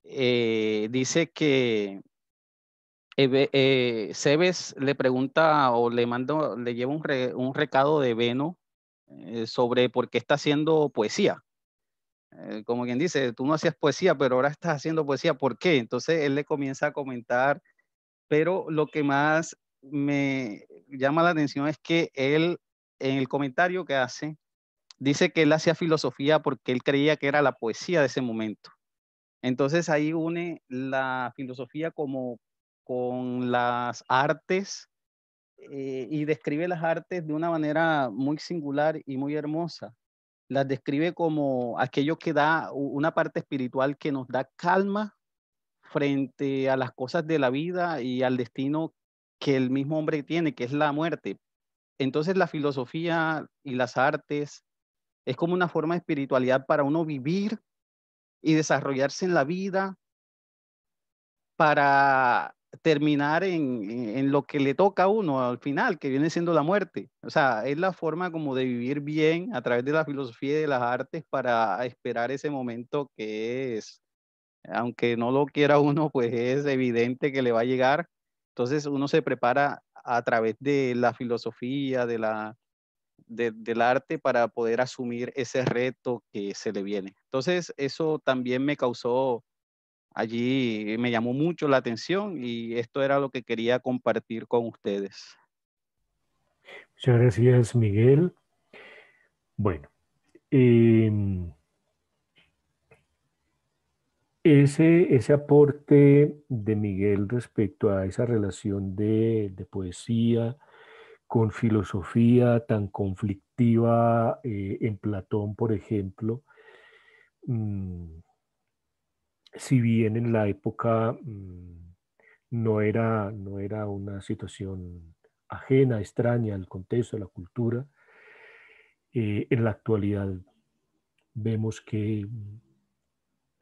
Dice que Cebes le pregunta o le lleva un recado de Beno sobre por qué está haciendo poesía. Como quien dice, tú no hacías poesía, pero ahora estás haciendo poesía, ¿por qué? Entonces él le comienza a comentar, pero lo que más me llama la atención es que él, en el comentario que hace, dice que él hacía filosofía porque él creía que era la poesía de ese momento. Entonces ahí une la filosofía como con las artes y describe las artes de una manera muy singular y muy hermosa. Las describe como aquello que da una parte espiritual que nos da calma frente a las cosas de la vida y al destino que el mismo hombre tiene, que es la muerte. Entonces la filosofía y las artes es como una forma de espiritualidad para uno vivir y desarrollarse en la vida para terminar en lo que le toca a uno al final, que viene siendo la muerte. O sea, es la forma como de vivir bien a través de la filosofía y de las artes para esperar ese momento que es, aunque no lo quiera uno, pues es evidente que le va a llegar. Entonces uno se prepara a través de la filosofía, del arte para poder asumir ese reto que se le viene. Entonces eso también me causó allí, me llamó mucho la atención y esto era lo que quería compartir con ustedes. Muchas gracias, Miguel. Bueno, ese aporte de Miguel respecto a esa relación de poesía con filosofía tan conflictiva en Platón, por ejemplo, mm, si bien en la época no era una situación ajena, extraña al contexto, a la cultura, en la actualidad vemos que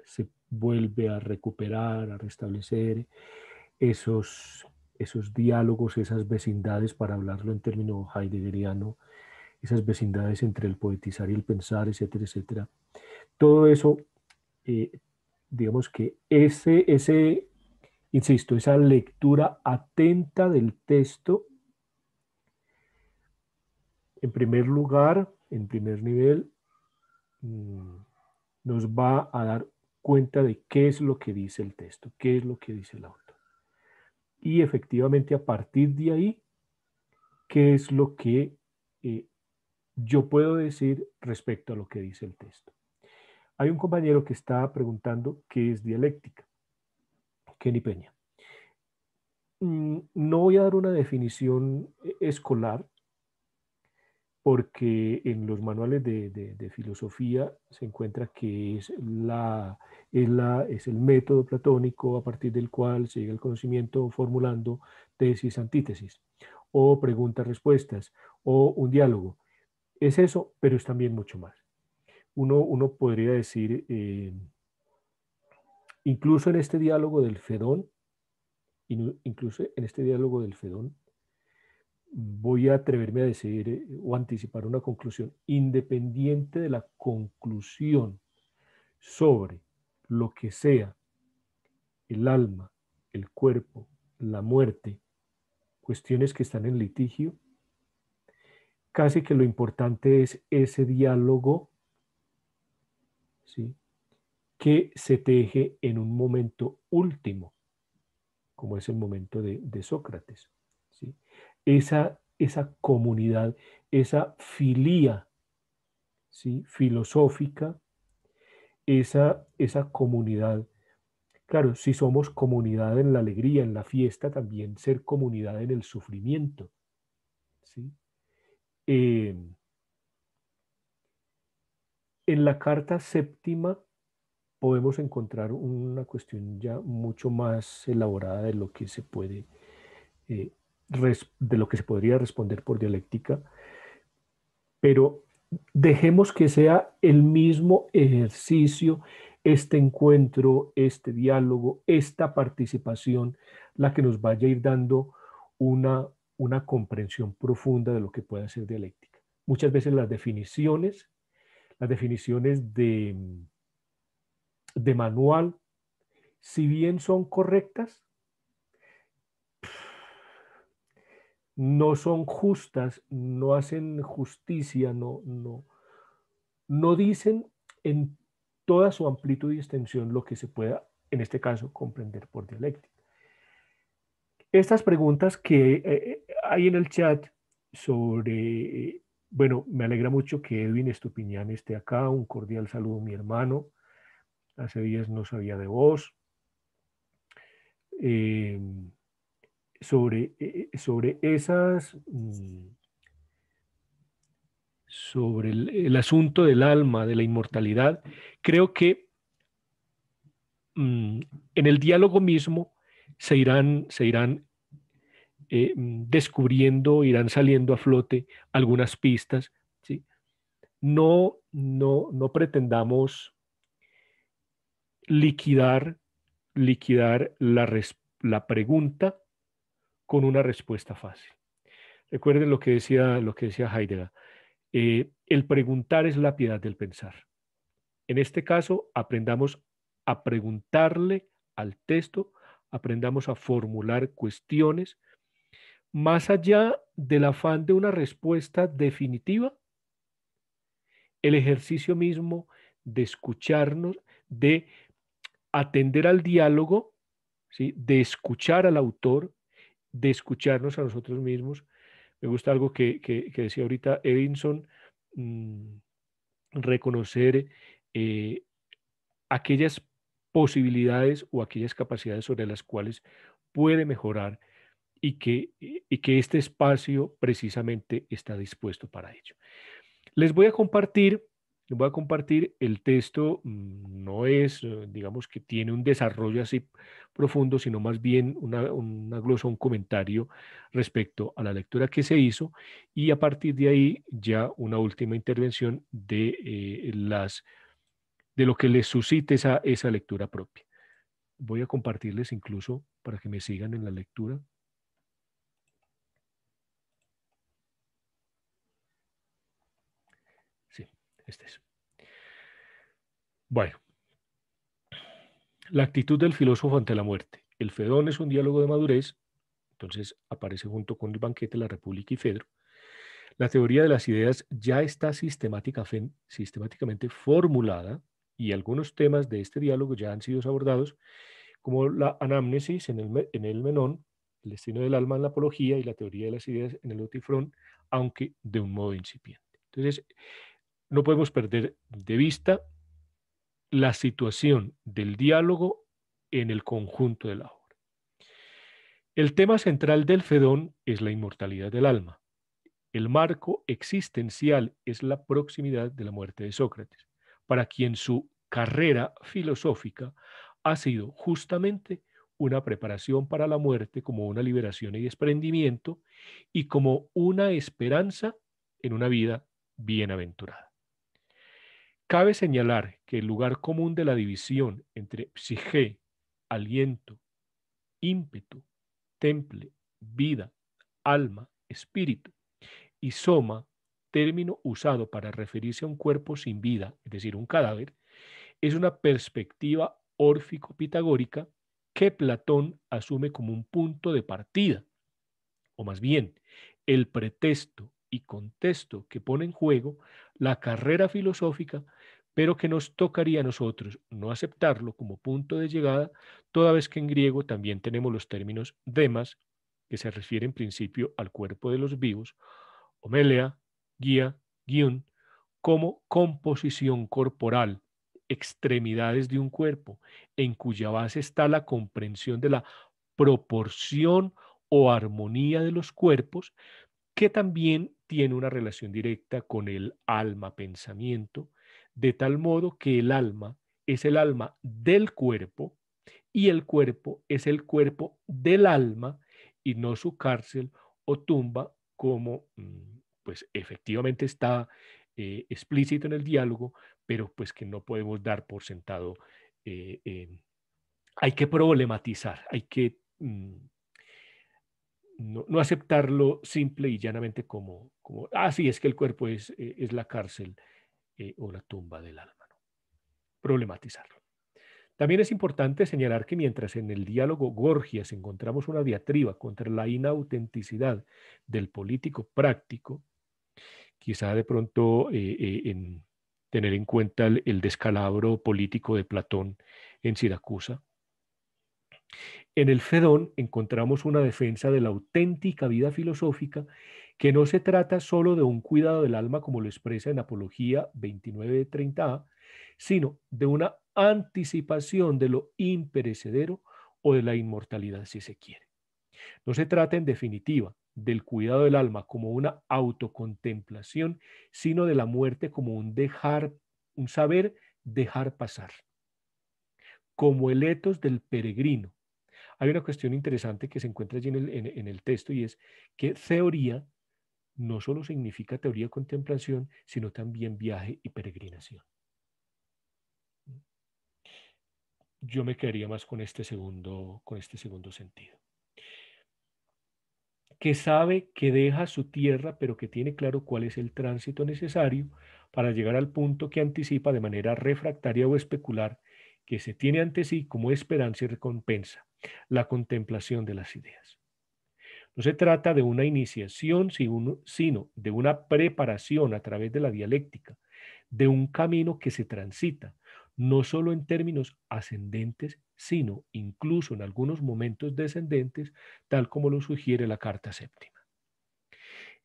se vuelve a recuperar, a restablecer esos diálogos, esas vecindades, para hablarlo en términos heideggeriano, esas vecindades entre el poetizar y el pensar, etcétera, etcétera. Todo eso, digamos que insisto, esa lectura atenta del texto, en primer lugar, en primer nivel, nos va a dar cuenta de qué es lo que dice el texto, qué es lo que dice el autor. Y efectivamente, a partir de ahí, qué es lo que yo puedo decir respecto a lo que dice el texto. Hay un compañero que está preguntando qué es dialéctica, Kenny Peña. No voy a dar una definición escolar, porque en los manuales de filosofía se encuentra que es el método platónico a partir del cual se llega al conocimiento formulando tesis, antítesis, o preguntas-respuestas, o un diálogo. Es eso, pero es también mucho más. Uno podría decir, incluso en este diálogo del Fedón, voy a atreverme a decir o anticipar una conclusión, independiente de la conclusión sobre lo que sea el alma, el cuerpo, la muerte, cuestiones que están en litigio, casi que lo importante es ese diálogo, ¿sí?, que se teje en un momento último, como es el momento de Sócrates, ¿sí? Esa comunidad, esa filía, ¿sí?, filosófica, esa comunidad. Claro, si somos comunidad en la alegría, en la fiesta, también ser comunidad en el sufrimiento, ¿sí? En la carta séptima podemos encontrar una cuestión ya mucho más elaborada de lo que se puede, de lo que se podría responder por dialéctica, pero dejemos que sea el mismo ejercicio, este encuentro, este diálogo, esta participación, la que nos vaya a ir dando una comprensión profunda de lo que puede ser dialéctica. Muchas veces las definiciones de manual, si bien son correctas, no son justas, no hacen justicia, no dicen en toda su amplitud y extensión lo que se pueda, en este caso, comprender por dialéctica. Estas preguntas que hay en el chat sobre, bueno, me alegra mucho que Edwin Estupiñán esté acá, un cordial saludo, mi hermano, hace días no sabía de vos. Sobre esas, sobre el asunto del alma, de la inmortalidad, creo que en el diálogo mismo se irán descubriendo, irán saliendo a flote algunas pistas, ¿sí? No pretendamos liquidar la pregunta con una respuesta fácil. Recuerden lo que decía Heidegger. El preguntar es la piedad del pensar. En este caso, aprendamos a preguntarle al texto, aprendamos a formular cuestiones, más allá del afán de una respuesta definitiva, el ejercicio mismo de escucharnos, de atender al diálogo, ¿sí?, de escuchar al autor, de escucharnos a nosotros mismos. Me gusta algo que decía ahorita Edinson, reconocer aquellas posibilidades o aquellas capacidades sobre las cuales puede mejorar y que este espacio precisamente está dispuesto para ello. Les voy a compartir el texto, no es, digamos que tiene un desarrollo así profundo, sino más bien una glosa, un comentario respecto a la lectura que se hizo, y a partir de ahí ya una última intervención de lo que les suscite esa lectura propia. Voy a compartirles incluso para que me sigan en la lectura. Sí, este es. Bueno, la actitud del filósofo ante la muerte. El Fedón es un diálogo de madurez, entonces aparece junto con el banquete, la República y Fedro. La teoría de las ideas ya está sistemáticamente formulada y algunos temas de este diálogo ya han sido abordados, como la anamnesis en el Menón, el destino del alma en la apología y la teoría de las ideas en el Otifrón, aunque de un modo incipiente. Entonces, no podemos perder de vista la situación del diálogo en el conjunto de la obra. El tema central del Fedón es la inmortalidad del alma. El marco existencial es la proximidad de la muerte de Sócrates, para quien su carrera filosófica ha sido justamente una preparación para la muerte como una liberación y desprendimiento y como una esperanza en una vida bienaventurada. Cabe señalar que el lugar común de la división entre psique, aliento, ímpetu, temple, vida, alma, espíritu, y soma, término usado para referirse a un cuerpo sin vida, es decir, un cadáver, es una perspectiva órfico-pitagórica que Platón asume como un punto de partida, o más bien, el pretexto y contexto que pone en juego la carrera filosófica, pero que nos tocaría a nosotros no aceptarlo como punto de llegada, toda vez que en griego también tenemos los términos demas, que se refiere en principio al cuerpo de los vivos, homelea, guía, guión, como composición corporal, extremidades de un cuerpo, en cuya base está la comprensión de la proporción o armonía de los cuerpos, que también tiene una relación directa con el alma-pensamiento, de tal modo que el alma es el alma del cuerpo y el cuerpo es el cuerpo del alma y no su cárcel o tumba como pues efectivamente está explícito en el diálogo, pero pues que no podemos dar por sentado. Hay que problematizar, hay que no aceptarlo simple y llanamente como sí, es que el cuerpo es la cárcel o la tumba del alma, ¿no? Problematizarlo. También es importante señalar que mientras en el diálogo Gorgias encontramos una diatriba contra la inautenticidad del político práctico, quizá de pronto en tener en cuenta el descalabro político de Platón en Siracusa, en el Fedón encontramos una defensa de la auténtica vida filosófica que no se trata solo de un cuidado del alma como lo expresa en Apología 29:30a, sino de una anticipación de lo imperecedero o de la inmortalidad si se quiere. No se trata en definitiva del cuidado del alma como una autocontemplación, sino de la muerte como un saber dejar pasar, como el etos del peregrino. Hay una cuestión interesante que se encuentra allí en el texto y es que teoría no solo significa teoría de contemplación, sino también viaje y peregrinación. Yo me quedaría más con este segundo sentido. Que sabe que deja su tierra, pero que tiene claro cuál es el tránsito necesario para llegar al punto que anticipa de manera refractaria o especular, que se tiene ante sí como esperanza y recompensa, la contemplación de las ideas. No se trata de una iniciación, sino de una preparación a través de la dialéctica, de un camino que se transita, no solo en términos ascendentes, sino incluso en algunos momentos descendentes, tal como lo sugiere la Carta Séptima.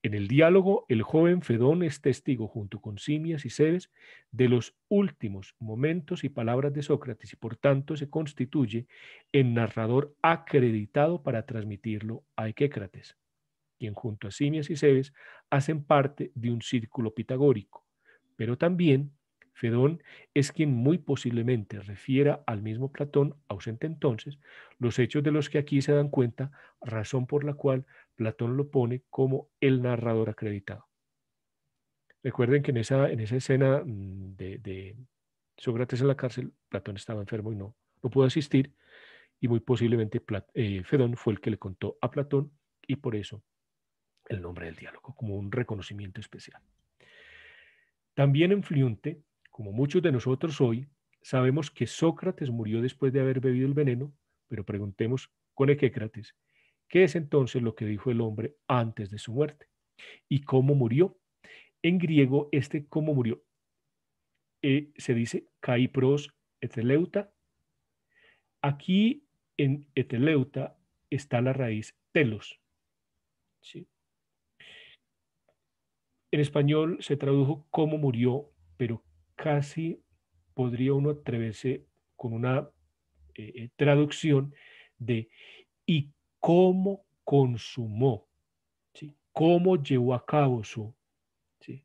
En el diálogo, el joven Fedón es testigo, junto con Simias y Cebes, de los últimos momentos y palabras de Sócrates y por tanto se constituye en narrador acreditado para transmitirlo a Equécrates, quien junto a Simias y Cebes hacen parte de un círculo pitagórico, pero también Fedón es quien muy posiblemente refiera al mismo Platón, ausente entonces, los hechos de los que aquí se dan cuenta, razón por la cual Platón lo pone como el narrador acreditado. Recuerden que en esa escena de Sócrates en la cárcel, Platón estaba enfermo y no pudo asistir, y muy posiblemente Fedón fue el que le contó a Platón, y por eso el nombre del diálogo, como un reconocimiento especial. También en Fliunte, como muchos de nosotros hoy, sabemos que Sócrates murió después de haber bebido el veneno, pero preguntemos con Equécrates, ¿qué es entonces lo que dijo el hombre antes de su muerte? ¿Y cómo murió? En griego, cómo murió se dice kai pros eteleuta. Aquí en eteleuta está la raíz telos, ¿sí? En español se tradujo cómo murió, pero casi podría uno atreverse con una traducción de y cómo consumó, ¿sí? Cómo llevó a cabo su, ¿sí?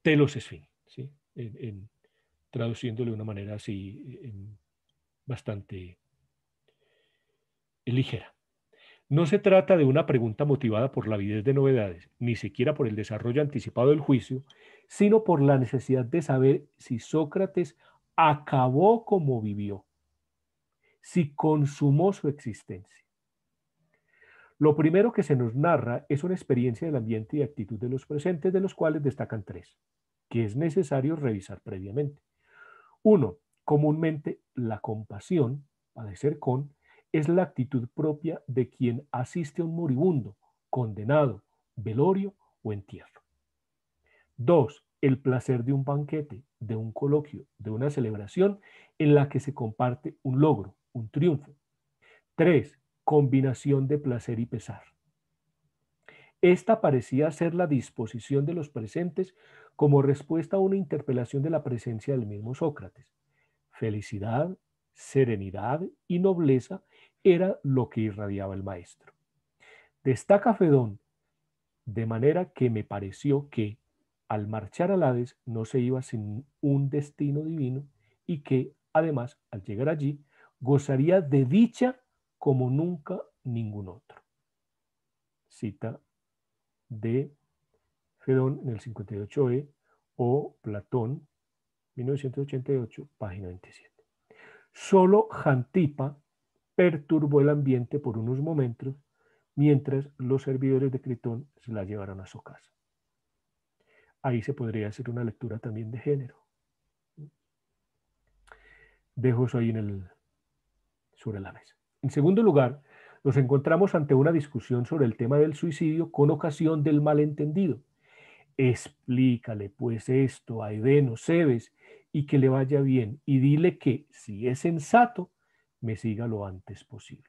Telos es fin, ¿sí? Traduciéndolo de una manera así bastante ligera. No se trata de una pregunta motivada por la avidez de novedades, ni siquiera por el desarrollo anticipado del juicio, sino por la necesidad de saber si Sócrates acabó como vivió, si consumó su existencia. Lo primero que se nos narra es una experiencia del ambiente y actitud de los presentes, de los cuales destacan tres, que es necesario revisar previamente. Uno, comúnmente la compasión, padecer con, es la actitud propia de quien asiste a un moribundo condenado, velorio o entierro. 2. El placer de un banquete, de un coloquio, de una celebración en la que se comparte un logro, un triunfo. 3. Combinación de placer y pesar. Esta parecía ser la disposición de los presentes como respuesta a una interpelación de la presencia del mismo Sócrates. Felicidad, serenidad y nobleza era lo que irradiaba el maestro. Destaca Fedón, de manera que me pareció que al marchar al Hades no se iba sin un destino divino y que, además, al llegar allí, gozaría de dicha como nunca ningún otro. Cita de Fedón en el 58e o Platón, 1988, página 27. Solo Jantipa perturbó el ambiente por unos momentos mientras los servidores de Critón se la llevaron a su casa. Ahí se podría hacer una lectura también de género. Dejo eso ahí sobre la mesa. En segundo lugar, nos encontramos ante una discusión sobre el tema del suicidio con ocasión del malentendido. Explícale pues esto a Edeno, Cebes, y que le vaya bien, y dile que, si es sensato, me siga lo antes posible.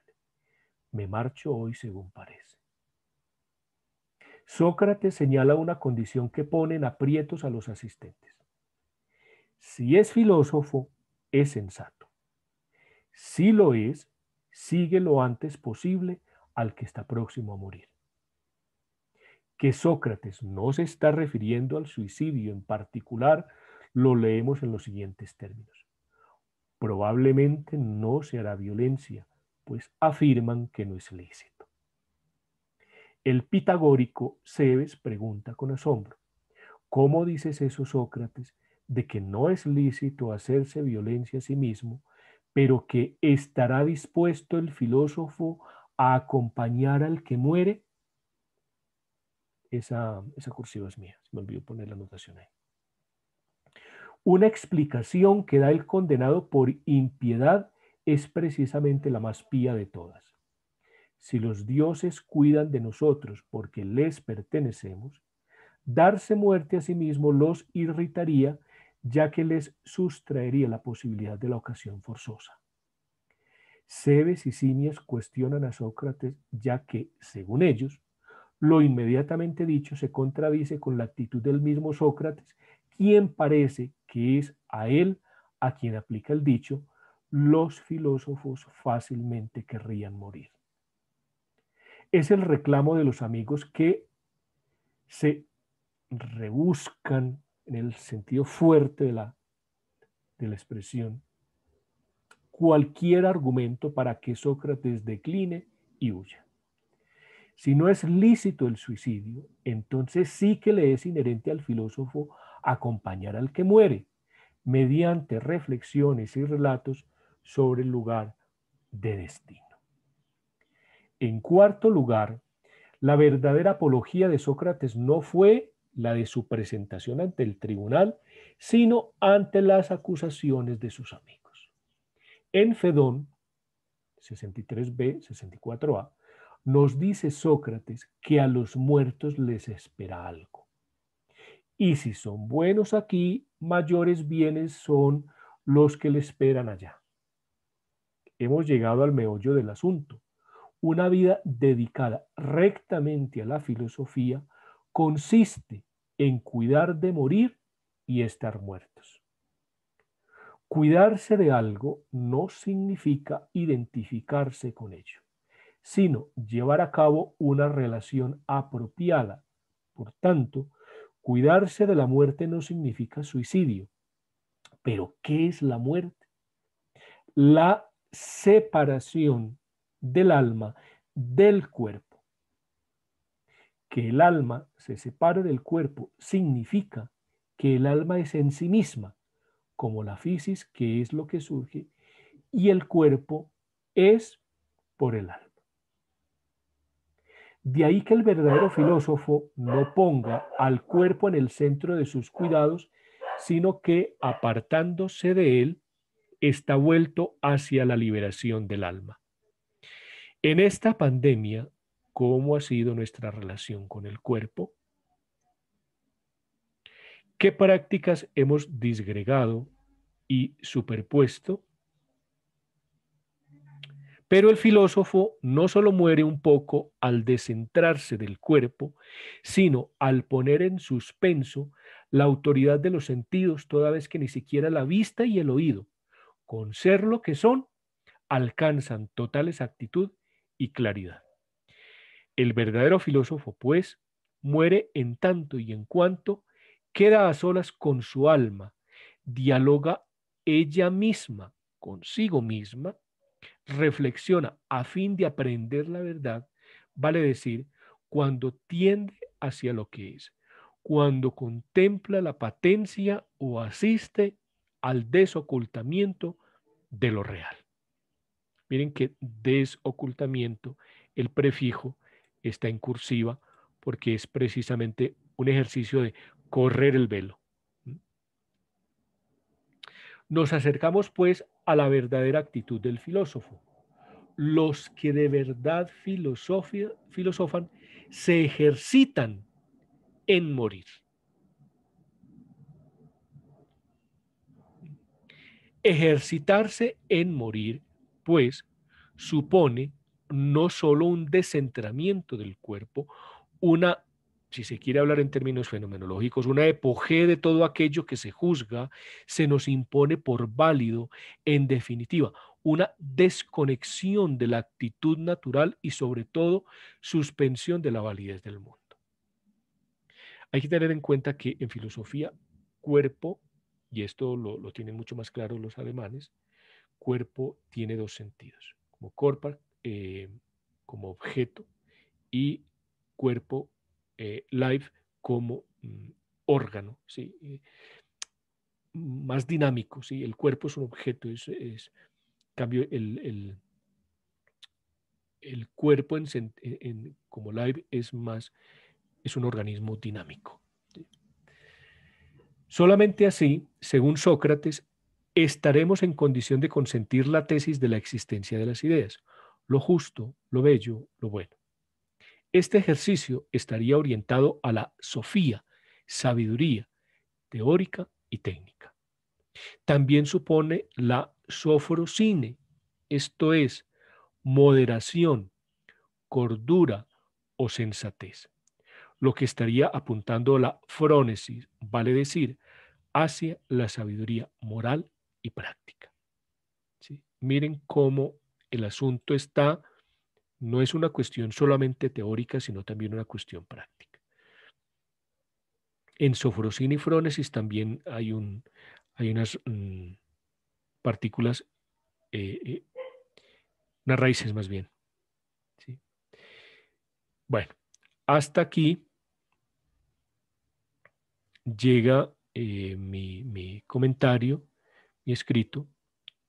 Me marcho hoy según parece. Sócrates señala una condición que pone en aprietos a los asistentes. Si es filósofo, es sensato. Si lo es, sigue lo antes posible al que está próximo a morir. Que Sócrates no se está refiriendo al suicidio en particular, lo leemos en los siguientes términos. Probablemente no se hará violencia, pues afirman que no es lícito. El pitagórico Cebes pregunta con asombro, ¿cómo dices eso, Sócrates, de que no es lícito hacerse violencia a sí mismo, pero que estará dispuesto el filósofo a acompañar al que muere? Esa cursiva es mía, se me olvidó poner la anotación ahí. Una explicación que da el condenado por impiedad es precisamente la más pía de todas. Si los dioses cuidan de nosotros porque les pertenecemos, darse muerte a sí mismo los irritaría, ya que les sustraería la posibilidad de la ocasión forzosa. Cebes y Simias cuestionan a Sócrates, ya que, según ellos, lo inmediatamente dicho se contradice con la actitud del mismo Sócrates, quien parece que es a él a quien aplica el dicho, los filósofos fácilmente querrían morir. Es el reclamo de los amigos que se rebuscan en el sentido fuerte de la expresión cualquier argumento para que Sócrates decline y huya. Si no es lícito el suicidio, entonces sí que le es inherente al filósofo acompañar al que muere, mediante reflexiones y relatos sobre el lugar de destino. En cuarto lugar, la verdadera apología de Sócrates no fue la de su presentación ante el tribunal, sino ante las acusaciones de sus amigos. En Fedón, 63b, 64a, nos dice Sócrates que a los muertos les espera algo. Y si son buenos aquí, mayores bienes son los que le esperan allá. Hemos llegado al meollo del asunto. Una vida dedicada rectamente a la filosofía consiste en cuidar de morir y estar muertos. Cuidarse de algo no significa identificarse con ello, sino llevar a cabo una relación apropiada. Por tanto, cuidarse de la muerte no significa suicidio. ¿Pero qué es la muerte? La separación del alma del cuerpo. Que el alma se separe del cuerpo significa que el alma es en sí misma, como la fisis, que es lo que surge, y el cuerpo es por el alma. De ahí que el verdadero filósofo no ponga al cuerpo en el centro de sus cuidados, sino que, apartándose de él, está vuelto hacia la liberación del alma. En esta pandemia, cómo ha sido nuestra relación con el cuerpo, qué prácticas hemos disgregado y superpuesto. Pero el filósofo no solo muere un poco al descentrarse del cuerpo, sino al poner en suspenso la autoridad de los sentidos, toda vez que ni siquiera la vista y el oído, con ser lo que son, alcanzan total exactitud y claridad. El verdadero filósofo, pues, muere en tanto y en cuanto queda a solas con su alma, dialoga ella misma consigo misma, reflexiona a fin de aprender la verdad, vale decir, cuando tiende hacia lo que es, cuando contempla la patencia o asiste al desocultamiento de lo real. Miren que desocultamiento, el prefijo está en cursiva porque es precisamente un ejercicio de correr el velo. Nos acercamos pues a la verdadera actitud del filósofo. Los que de verdad filosofan se ejercitan en morir. Ejercitarse en morir, pues, supone no solo un descentramiento del cuerpo, una, si se quiere hablar en términos fenomenológicos, una epogea de todo aquello que se juzga, se nos impone por válido, en definitiva, una desconexión de la actitud natural y sobre todo suspensión de la validez del mundo. Hay que tener en cuenta que en filosofía, cuerpo, y esto lo tienen mucho más claro los alemanes, cuerpo tiene dos sentidos, como corpus, como objeto, y cuerpo, life, como órgano, ¿sí? Más dinámico, ¿sí? El cuerpo es un objeto, cambio el cuerpo como life es un organismo dinámico. ¿Sí? Solamente así, según Sócrates, estaremos en condición de consentir la tesis de la existencia de las ideas, lo justo, lo bello, lo bueno. Este ejercicio estaría orientado a la sofía, sabiduría teórica y técnica. También supone la sofrosine, esto es, moderación, cordura o sensatez, lo que estaría apuntando a la frónesis, vale decir, hacia la sabiduría moral y práctica. ¿Sí? Miren cómo el asunto no es una cuestión solamente teórica, sino también una cuestión práctica. En sofrosina y frónesis también hay unas partículas, unas raíces más bien. ¿Sí? Bueno, hasta aquí llega mi comentario, mi escrito.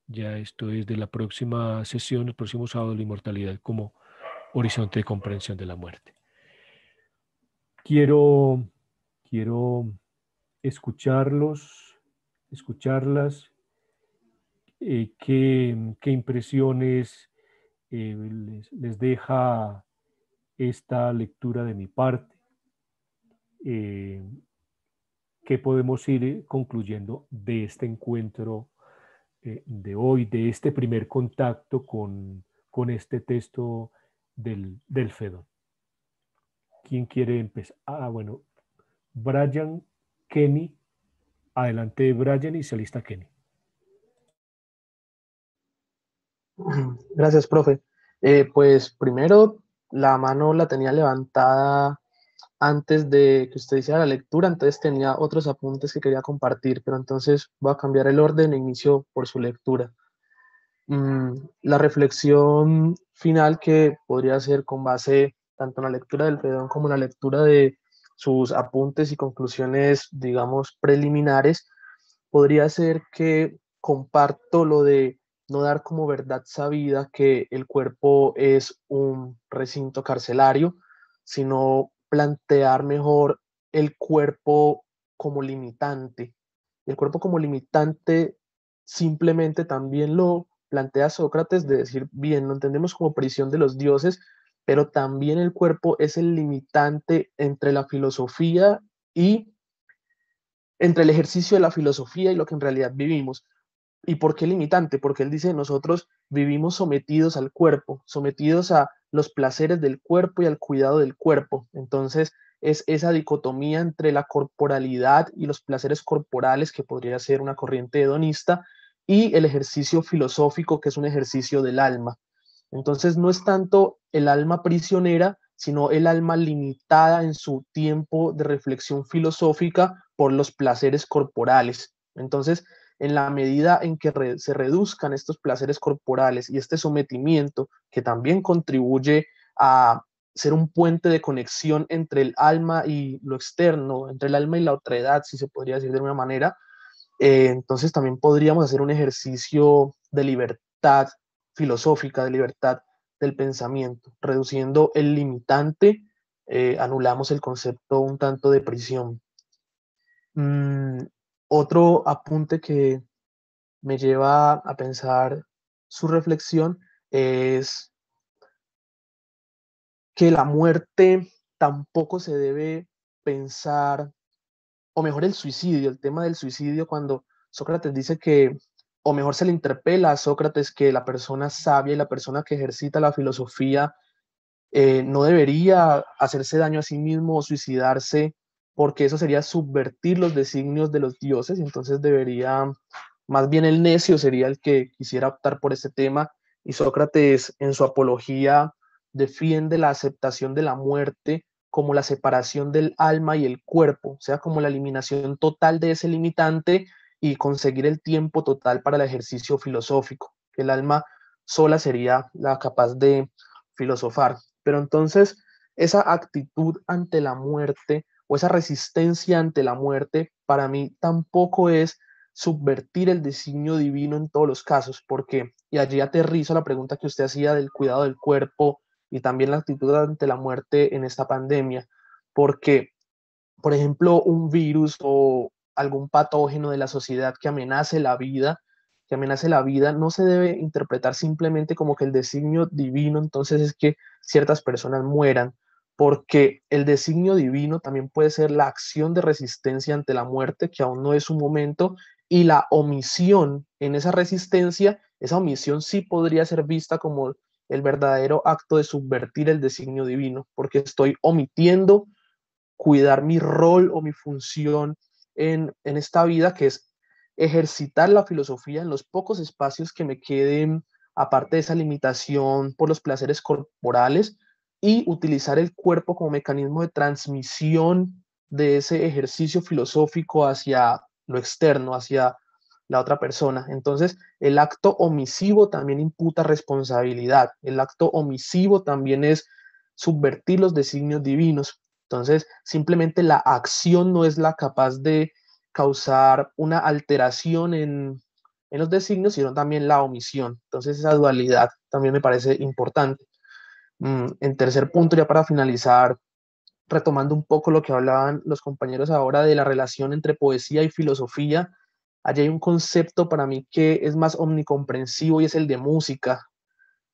Ya esto es de la próxima sesión, el próximo sábado, la inmortalidad como horizonte de comprensión de la muerte. Quiero escucharlas, qué impresiones les deja esta lectura de mi parte, qué podemos ir concluyendo de este encuentro de hoy, de este primer contacto con este texto del Fedón. ¿Quién quiere empezar? Bueno, Brian, Kenny. Adelante, Brian, y se alista Kenny. Gracias, profe. Pues primero la mano la tenía levantada antes de que usted hiciera la lectura, entonces tenía otros apuntes que quería compartir, pero entonces voy a cambiar el orden e inicio por su lectura. La reflexión final que podría ser con base tanto en la lectura del Fedón como en la lectura de sus apuntes y conclusiones, digamos, preliminares, podría ser que comparto lo de no dar como verdad sabida que el cuerpo es un recinto carcelario, sino plantear mejor el cuerpo como limitante. El cuerpo como limitante simplemente también lo plantea Sócrates de decir, bien, lo entendemos como prisión de los dioses, pero también el cuerpo es el limitante entre la filosofía y entre el ejercicio de la filosofía y lo que en realidad vivimos. ¿Y por qué limitante? Porque él dice, nosotros vivimos sometidos al cuerpo, sometidos a los placeres del cuerpo y al cuidado del cuerpo. Entonces, es esa dicotomía entre la corporalidad y los placeres corporales, que podría ser una corriente hedonista, y el ejercicio filosófico, que es un ejercicio del alma. Entonces, no es tanto el alma prisionera, sino el alma limitada en su tiempo de reflexión filosófica por los placeres corporales. Entonces, en la medida en que se reduzcan estos placeres corporales y este sometimiento, que también contribuye a ser un puente de conexión entre el alma y lo externo, entre el alma y la otredad, si se podría decir de alguna manera, entonces también podríamos hacer un ejercicio de libertad filosófica, de libertad del pensamiento, reduciendo el limitante, anulamos el concepto un tanto de prisión. Otro apunte que me lleva a pensar su reflexión es que la muerte tampoco se debe pensar, o mejor el suicidio, el tema del suicidio, cuando Sócrates dice que, o mejor se le interpela a Sócrates que la persona sabia y la persona que ejercita la filosofía no debería hacerse daño a sí mismo o suicidarse, porque eso sería subvertir los designios de los dioses, y entonces debería, más bien el necio sería el que quisiera optar por ese tema, y Sócrates en su apología defiende la aceptación de la muerte como la separación del alma y el cuerpo, o sea, como la eliminación total de ese limitante y conseguir el tiempo total para el ejercicio filosófico, que el alma sola sería la capaz de filosofar. Pero entonces esa actitud ante la muerte o esa resistencia ante la muerte para mí tampoco es subvertir el designio divino en todos los casos, porque, y allí aterrizo la pregunta que usted hacía del cuidado del cuerpo y también la actitud ante la muerte en esta pandemia, porque, por ejemplo, un virus o algún patógeno de la sociedad que amenace la vida, no se debe interpretar simplemente como que el designio divino entonces es que ciertas personas mueran, porque el designio divino también puede ser la acción de resistencia ante la muerte, que aún no es un momento, y la omisión en esa resistencia, esa omisión sí podría ser vista como el verdadero acto de subvertir el designio divino, porque estoy omitiendo cuidar mi rol o mi función en esta vida, que es ejercitar la filosofía en los pocos espacios que me queden, aparte de esa limitación por los placeres corporales, y utilizar el cuerpo como mecanismo de transmisión de ese ejercicio filosófico hacia lo externo, hacia la otra persona. Entonces, el acto omisivo también imputa responsabilidad. El acto omisivo también es subvertir los designios divinos. Entonces, simplemente la acción no es la capaz de causar una alteración en los designios, sino también la omisión. Entonces, esa dualidad también me parece importante. En tercer punto, ya para finalizar, retomando un poco lo que hablaban los compañeros ahora de la relación entre poesía y filosofía, allí hay un concepto para mí que es más omnicomprensivo y es el de música.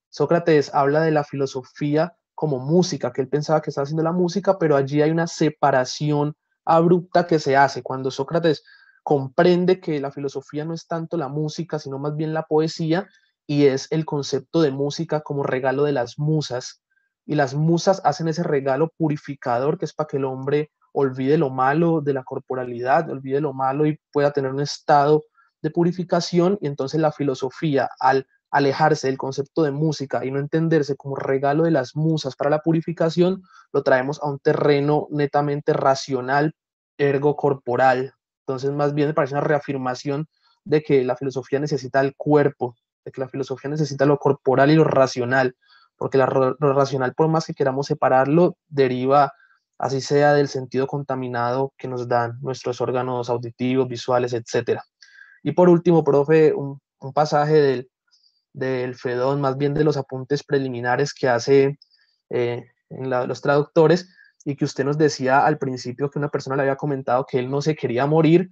Sócrates habla de la filosofía como música, que él pensaba que estaba haciendo la música, pero allí hay una separación abrupta que se hace cuando Sócrates comprende que la filosofía no es tanto la música, sino más bien la poesía, y es el concepto de música como regalo de las musas. Y las musas hacen ese regalo purificador, que es para que el hombre olvide lo malo de la corporalidad, olvide lo malo y pueda tener un estado de purificación. Y entonces la filosofía, al alejarse del concepto de música y no entenderse como regalo de las musas para la purificación, lo traemos a un terreno netamente racional, ergo corporal. Entonces, más bien me parece una reafirmación de que la filosofía necesita el cuerpo, de que la filosofía necesita lo corporal y lo racional, porque lo racional, por más que queramos separarlo, deriva, así sea, del sentido contaminado que nos dan nuestros órganos auditivos, visuales, etc. Y por último, profe, un pasaje del Fedón, más bien de los apuntes preliminares que hace los traductores, y que usted nos decía al principio que una persona le había comentado que él no se quería morir.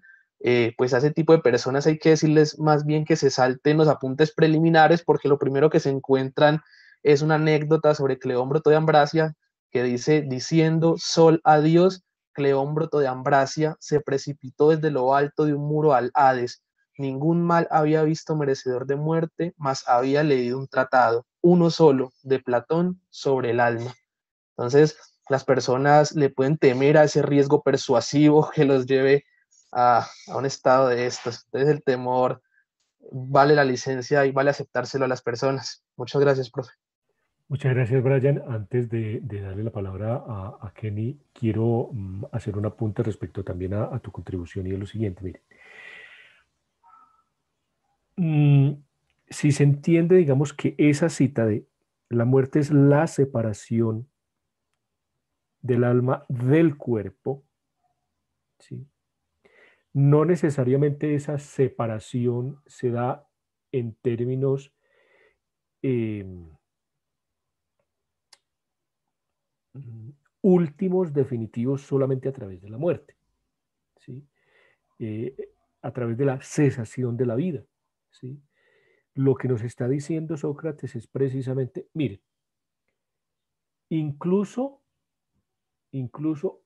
Pues a ese tipo de personas hay que decirles más bien que se salten los apuntes preliminares, porque lo primero que se encuentran es una anécdota sobre Cleómbroto de Ambracia que dice, diciendo Sol adiós, Cleómbroto de Ambracia se precipitó desde lo alto de un muro al Hades. Ningún mal había visto merecedor de muerte, mas había leído un tratado, uno solo, de Platón, sobre el alma. Entonces, las personas le pueden temer a ese riesgo persuasivo que los lleve a un estado de estos. Entonces, el temor vale la licencia y vale aceptárselo a las personas. Muchas gracias, profe. Muchas gracias, Brian. Antes de darle la palabra a Kenny, quiero hacer un apunte respecto también a tu contribución y es lo siguiente. Mire, si se entiende, digamos, que esa cita de la muerte es la separación del alma del cuerpo, ¿sí? No necesariamente esa separación se da en términos últimos, definitivos, solamente a través de la muerte, ¿sí? A través de la cesación de la vida, ¿sí? Lo que nos está diciendo Sócrates es precisamente, mire, incluso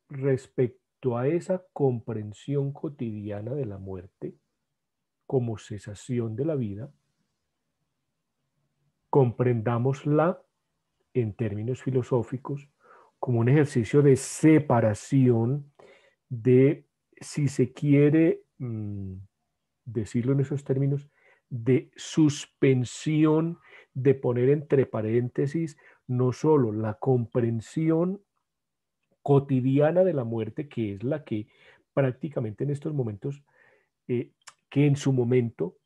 respecto a esa comprensión cotidiana de la muerte como cesación de la vida, comprendámosla en términos filosóficos como un ejercicio de separación de, si se quiere decirlo en esos términos, de suspensión, de poner entre paréntesis no solo la comprensión cotidiana de la muerte, que es la que prácticamente en estos momentos, que en su momento,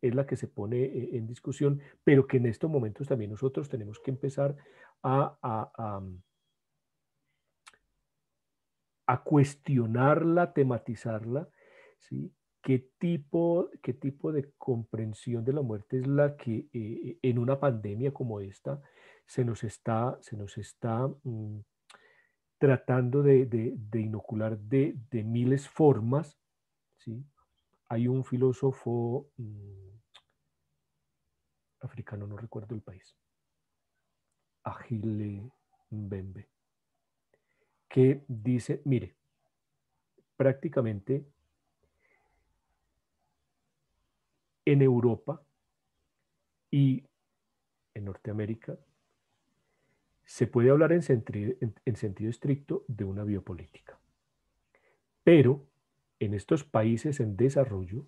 es la que se pone en discusión, pero que en estos momentos también nosotros tenemos que empezar a cuestionarla, a tematizarla, ¿sí? ¿Qué tipo de comprensión de la muerte es la que en una pandemia como esta se nos está tratando de inocular de miles formas, ¿sí? Hay un filósofo africano, no recuerdo el país, Achille Mbembe, que dice, mire, prácticamente en Europa y en Norteamérica se puede hablar en sentido estricto de una biopolítica. Pero en estos países en desarrollo,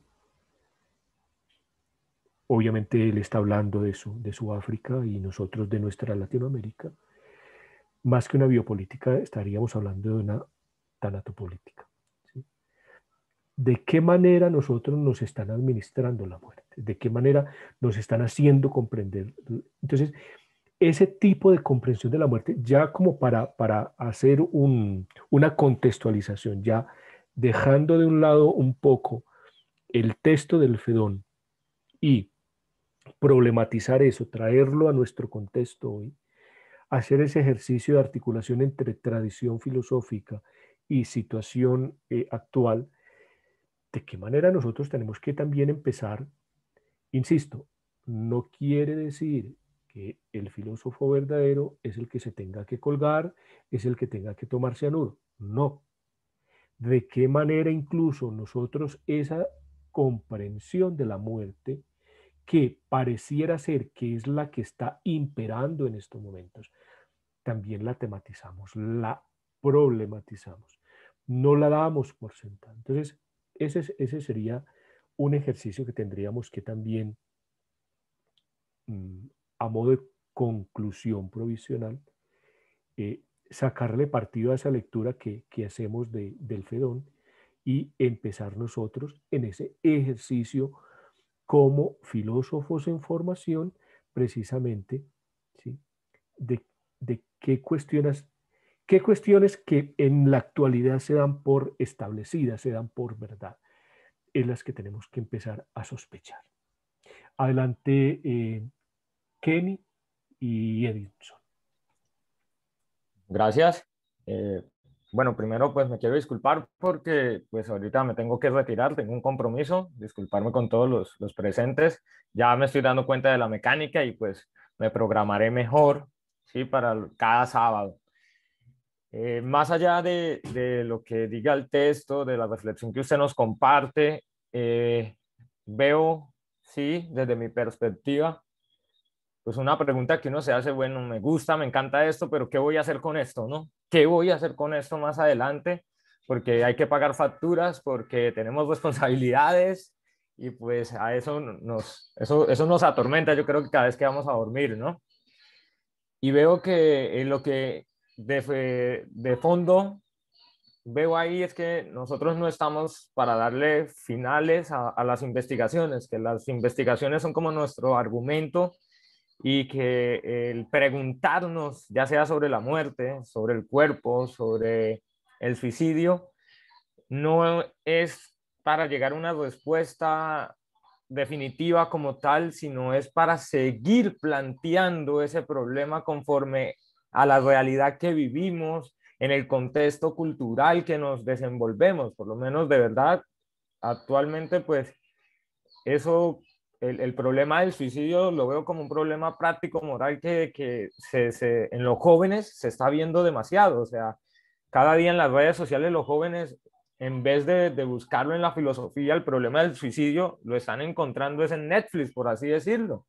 obviamente él está hablando de su África y nosotros de nuestra Latinoamérica, más que una biopolítica estaríamos hablando de una tanatopolítica. ¿Sí? ¿De qué manera nosotros nos están administrando la muerte? ¿De qué manera nos están haciendo comprender? Entonces, ese tipo de comprensión de la muerte, ya como para hacer una contextualización, ya dejando de un lado un poco el texto del Fedón y problematizar eso, traerlo a nuestro contexto hoy, hacer ese ejercicio de articulación entre tradición filosófica y situación actual, de qué manera nosotros tenemos que también empezar, insisto, no quiere decir que el filósofo verdadero es el que se tenga que colgar, es el que tenga que tomarse a nudo. No. De qué manera incluso nosotros esa comprensión de la muerte, que pareciera ser que es la que está imperando en estos momentos, también la tematizamos, la problematizamos, no la damos por sentada. Entonces, ese sería un ejercicio que tendríamos que también a modo de conclusión provisional, sacarle partido a esa lectura que hacemos del Fedón y empezar nosotros en ese ejercicio como filósofos en formación, precisamente, ¿sí? de qué cuestiones que en la actualidad se dan por establecidas, se dan por verdad, es las que tenemos que empezar a sospechar. Adelante, Kenny y Edinson. Gracias. Bueno, primero pues me quiero disculpar porque pues ahorita me tengo que retirar, tengo un compromiso, disculparme con todos los presentes. Ya me estoy dando cuenta de la mecánica y pues me programaré mejor, ¿sí? Para cada sábado. Más allá de lo que diga el texto, de la reflexión que usted nos comparte, veo, sí, desde mi perspectiva, pues una pregunta que uno se hace, bueno, me gusta, me encanta esto, pero ¿qué voy a hacer con esto, no? ¿Qué voy a hacer con esto más adelante? Porque hay que pagar facturas, porque tenemos responsabilidades y pues a eso nos atormenta, yo creo que cada vez que vamos a dormir, ¿no? Y veo que lo que de fondo veo ahí es que nosotros no estamos para darle finales a las investigaciones, que las investigaciones son como nuestro argumento y que el preguntarnos, ya sea sobre la muerte, sobre el cuerpo, sobre el suicidio, no es para llegar a una respuesta definitiva como tal, sino es para seguir planteando ese problema conforme a la realidad que vivimos, en el contexto cultural que nos desenvolvemos. Por lo menos de verdad, actualmente pues eso, el problema del suicidio lo veo como un problema práctico, moral, que en los jóvenes se está viendo demasiado. O sea, cada día en las redes sociales los jóvenes, en vez de buscarlo en la filosofía, el problema del suicidio lo están encontrando es en Netflix, por así decirlo.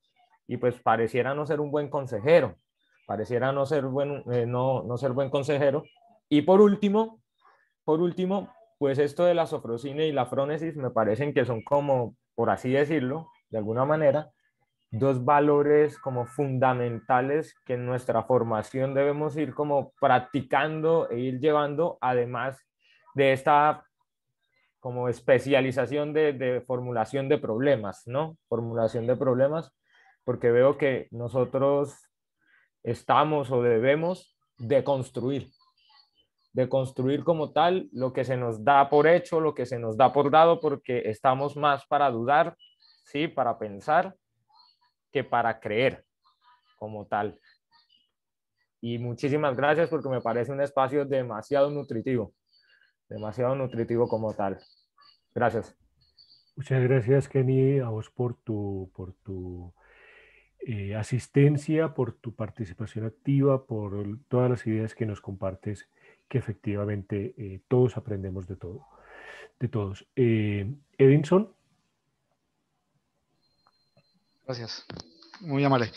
Y pues pareciera no ser un buen consejero, pareciera no ser buen consejero. Y por último, pues esto de la sofrosine y la frónesis me parecen que son como, por así decirlo, de alguna manera, dos valores como fundamentales que en nuestra formación debemos ir como practicando e ir llevando, además de esta como especialización de formulación de problemas, ¿no? Formulación de problemas, porque veo que nosotros estamos o debemos de construir como tal lo que se nos da por hecho, lo que se nos da por dado, porque estamos más para dudar, ¿sí? Para pensar, que para creer como tal. Y muchísimas gracias porque me parece un espacio demasiado nutritivo como tal. Gracias. Muchas gracias, Kenny, a vos por tu asistencia, por tu participación activa, por todas las ideas que nos compartes, que efectivamente todos aprendemos de todos. Edinson. Gracias, muy amable.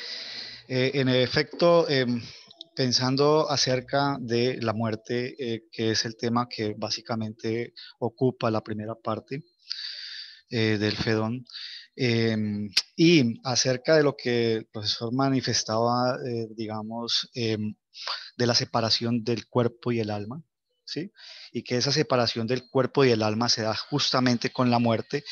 En efecto, pensando acerca de la muerte, que es el tema que básicamente ocupa la primera parte del FEDON, y acerca de lo que el profesor manifestaba, digamos, de la separación del cuerpo y el alma, ¿sí? Y que esa separación del cuerpo y el alma se da justamente con la muerte.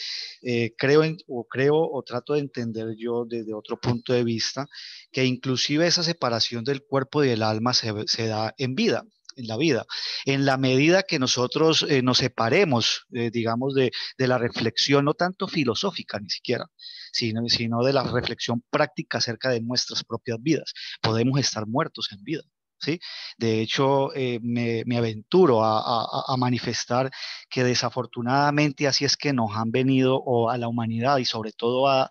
Creo o trato de entender yo desde otro punto de vista que inclusive esa separación del cuerpo y el alma se da en vida, en la vida, en la medida que nosotros nos separemos, digamos, de la reflexión, no tanto filosófica ni siquiera, sino de la reflexión práctica acerca de nuestras propias vidas. Podemos estar muertos en vida. ¿Sí? De hecho, me aventuro a manifestar que desafortunadamente así es que nos han venido, o a la humanidad y sobre todo a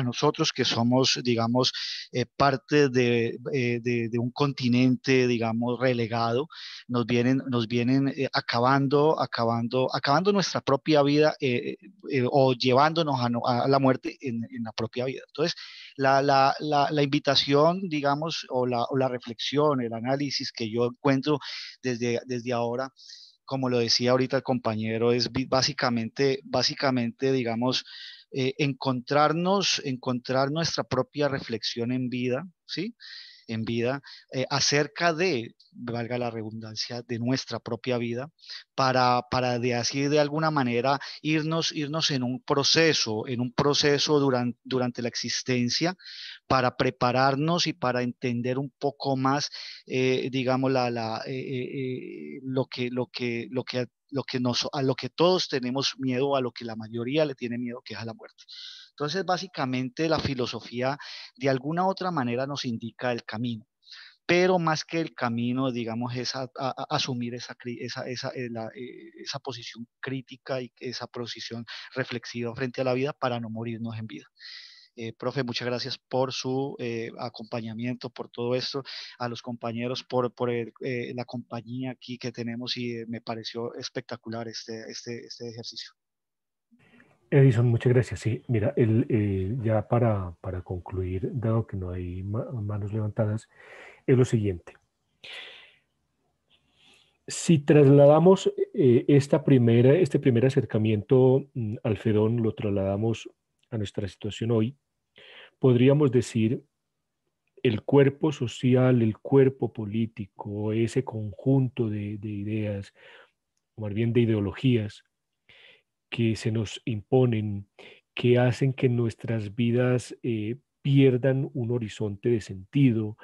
nosotros que somos, digamos, parte de un continente, digamos, relegado, nos vienen acabando nuestra propia vida, o llevándonos a la muerte en la propia vida. Entonces, la invitación, digamos, o la reflexión, el análisis que yo encuentro desde ahora, como lo decía ahorita el compañero, es básicamente, digamos, encontrar nuestra propia reflexión en vida, ¿sí? En vida, acerca de, valga la redundancia, de nuestra propia vida, para de así de alguna manera irnos en un proceso durante la existencia, para prepararnos y para entender un poco más, digamos, a lo que todos tenemos miedo, a lo que la mayoría le tiene miedo, que es a la muerte. Entonces, básicamente la filosofía de alguna otra manera nos indica el camino. pero más que el camino, digamos, es asumir esa posición crítica y esa posición reflexiva frente a la vida para no morirnos en vida. Profe, muchas gracias por su acompañamiento, por todo esto, a los compañeros por la compañía aquí que tenemos y me pareció espectacular este ejercicio. Edison, muchas gracias. Sí, mira, ya para concluir, dado que no hay manos levantadas, es lo siguiente. Si trasladamos este primer acercamiento al Fedón, lo trasladamos a nuestra situación hoy, podríamos decir el cuerpo social, el cuerpo político, ese conjunto de ideas, o más bien de ideologías que se nos imponen, que hacen que nuestras vidas pierdan un horizonte de sentido.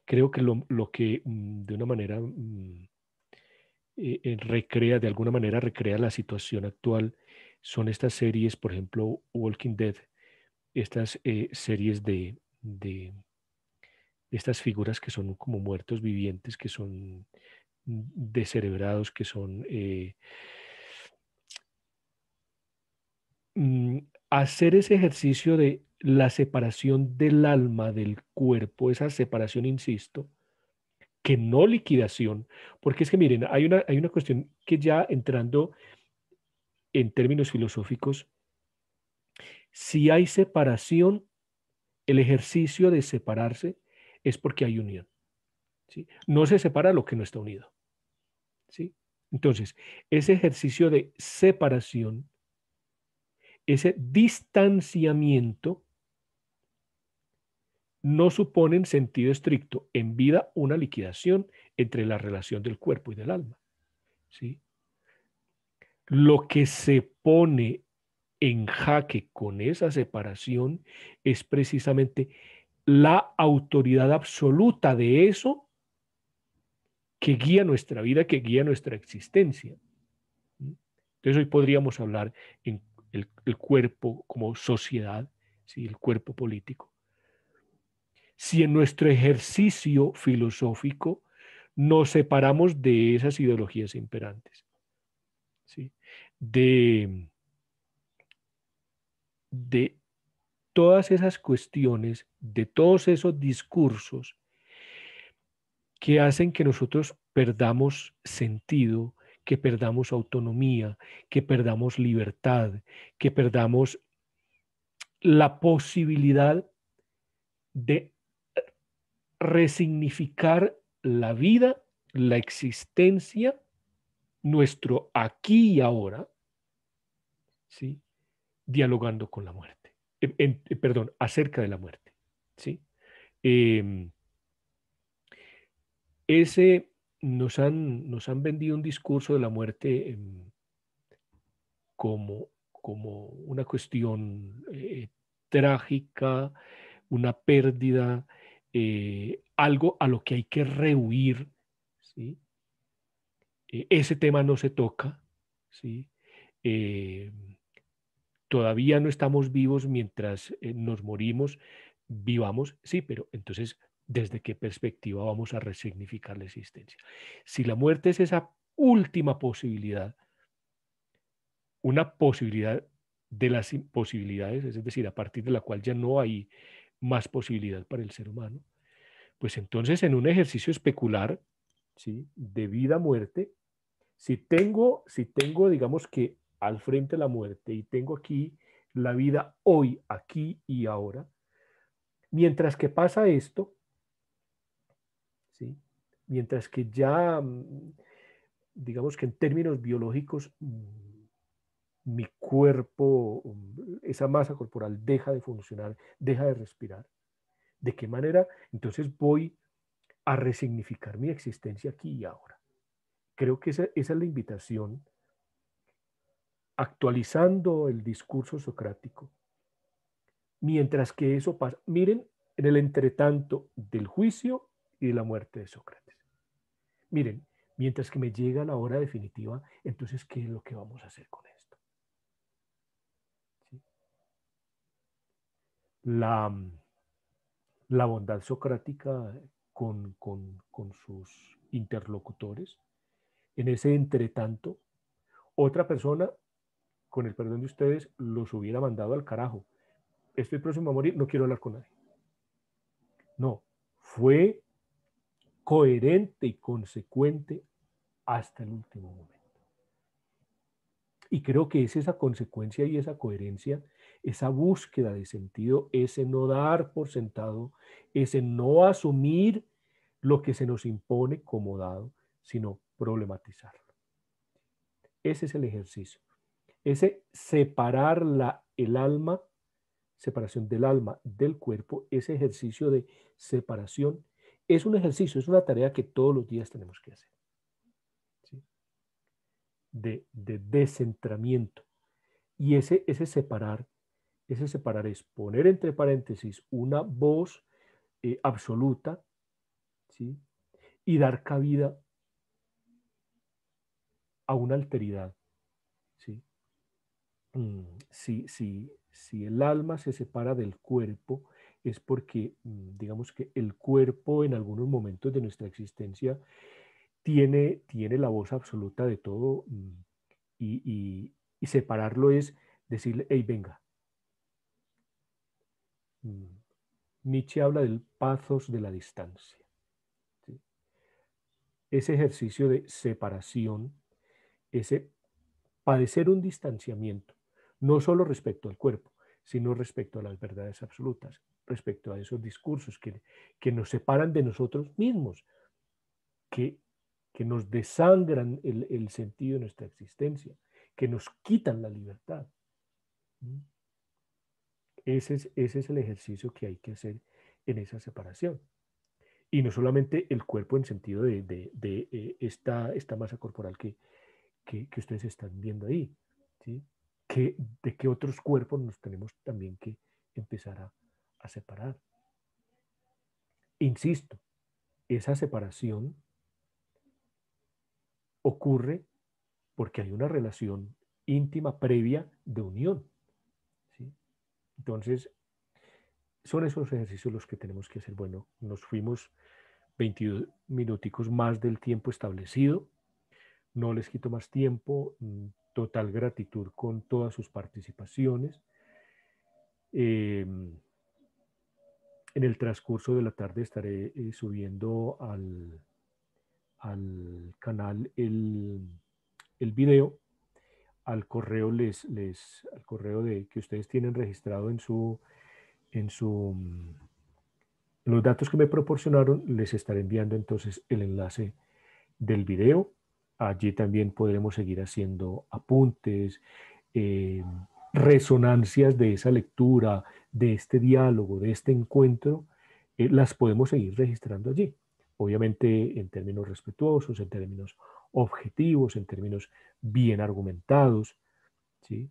Creo que lo que de una manera recrea, de alguna manera recrea la situación actual, son estas series, por ejemplo, Walking Dead, estas series de estas figuras que son como muertos vivientes, que son descerebrados, que son hacer ese ejercicio de la separación del alma del cuerpo, esa separación, insisto, que no liquidación, porque es que miren, hay una cuestión que ya entrando en términos filosóficos, si hay separación, el ejercicio de separarse es porque hay unión, ¿sí? No se separa lo que no está unido, ¿sí? Entonces, ese ejercicio de separación, ese distanciamiento, no supone en sentido estricto en vida una liquidación entre la relación del cuerpo y del alma, ¿sí? Lo que se pone en jaque con esa separación es precisamente la autoridad absoluta de eso que guía nuestra vida, que guía nuestra existencia. Entonces hoy podríamos hablar en el cuerpo como sociedad, ¿sí? El cuerpo político. Si en nuestro ejercicio filosófico nos separamos de esas ideologías imperantes, ¿sí? de todas esas cuestiones, de todos esos discursos que hacen que nosotros perdamos sentido, que perdamos autonomía, que perdamos libertad, que perdamos la posibilidad de resignificar la vida, la existencia, nuestro aquí y ahora, ¿sí? Dialogando con la muerte. Perdón, acerca de la muerte, ¿sí? Nos han vendido un discurso de la muerte como una cuestión trágica, una pérdida, algo a lo que hay que rehuir, ¿sí? Ese tema no se toca, ¿sí? Todavía no estamos vivos mientras nos morimos, vivamos, sí, pero entonces, ¿desde qué perspectiva vamos a resignificar la existencia? Si la muerte es esa última posibilidad, una posibilidad de las imposibilidades, es decir, a partir de la cual ya no hay más posibilidad para el ser humano, pues entonces en un ejercicio especular, ¿sí? De vida-muerte, si tengo, digamos que al frente la muerte y tengo aquí la vida hoy, aquí y ahora, mientras que pasa esto, ¿sí? Mientras que ya, digamos que en términos biológicos, mi cuerpo, esa masa corporal deja de funcionar, deja de respirar. ¿De qué manera? Entonces voy a resignificar mi existencia aquí y ahora. Creo que esa es la invitación, actualizando el discurso socrático. Mientras que eso pasa, miren en el entretanto del juicio y de la muerte de Sócrates. Miren, mientras que me llega la hora definitiva, entonces, ¿qué es lo que vamos a hacer con esto? ¿Sí? la bondad socrática con sus interlocutores. En ese entretanto, otra persona, con el perdón de ustedes, los hubiera mandado al carajo. Estoy próximo a morir, no quiero hablar con nadie. No, fue coherente y consecuente hasta el último momento. Y creo que es esa consecuencia y esa coherencia, esa búsqueda de sentido, ese no dar por sentado, ese no asumir lo que se nos impone como dado, sino problematizarlo. Ese es el ejercicio. Ese separar el alma, separación del alma del cuerpo, ese ejercicio de separación, es un ejercicio, es una tarea que todos los días tenemos que hacer. ¿Sí? De descentramiento. Y ese separar es poner entre paréntesis una voz absoluta, ¿sí? Y dar cabida a una alteridad. ¿Sí? Si el alma se separa del cuerpo, es porque, digamos que el cuerpo en algunos momentos de nuestra existencia tiene la voz absoluta de todo, y separarlo es decirle, hey, venga. Nietzsche habla del pathos de la distancia. ¿Sí? Ese ejercicio de separación, ese padecer un distanciamiento, no solo respecto al cuerpo, sino respecto a las verdades absolutas, respecto a esos discursos que nos separan de nosotros mismos, que nos desangran el sentido de nuestra existencia, que nos quitan la libertad. Ese es el ejercicio que hay que hacer en esa separación. Y no solamente el cuerpo en sentido de esta masa corporal que ustedes están viendo ahí, ¿sí? De qué otros cuerpos nos tenemos también que empezar a separar. Insisto, esa separación ocurre porque hay una relación íntima previa de unión, ¿sí? Entonces, son esos ejercicios los que tenemos que hacer. Bueno, nos fuimos 22 minuticos más del tiempo establecido. No les quito más tiempo. Total gratitud con todas sus participaciones. En el transcurso de la tarde estaré subiendo al canal el video, al correo al correo que ustedes tienen registrado en los datos que me proporcionaron. Les estaré enviando entonces el enlace del video. Allí también podremos seguir haciendo apuntes, resonancias de esa lectura, de este diálogo, de este encuentro, las podemos seguir registrando allí. Obviamente en términos respetuosos, en términos objetivos, en términos bien argumentados, ¿sí?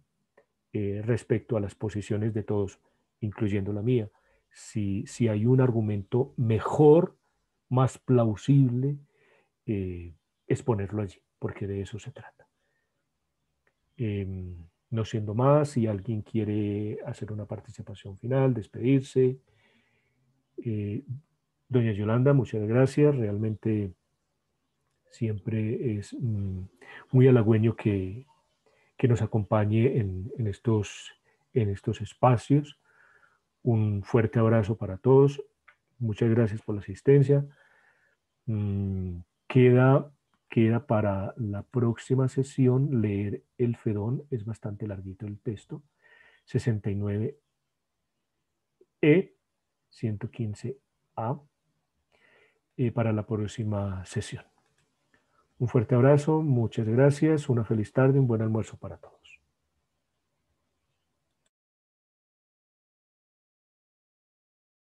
Respecto a las posiciones de todos, incluyendo la mía. Si hay un argumento mejor, más plausible, exponerlo allí, porque de eso se trata. No siendo más, si alguien quiere hacer una participación final, despedirse. Doña Yolanda, muchas gracias. Realmente siempre es muy halagüeño que nos acompañe en estos espacios. Un fuerte abrazo para todos. Muchas gracias por la asistencia. Queda para la próxima sesión leer el Fedón. Es bastante larguito el texto. 69E, 115A, para la próxima sesión. Un fuerte abrazo, muchas gracias, una feliz tarde, un buen almuerzo para todos.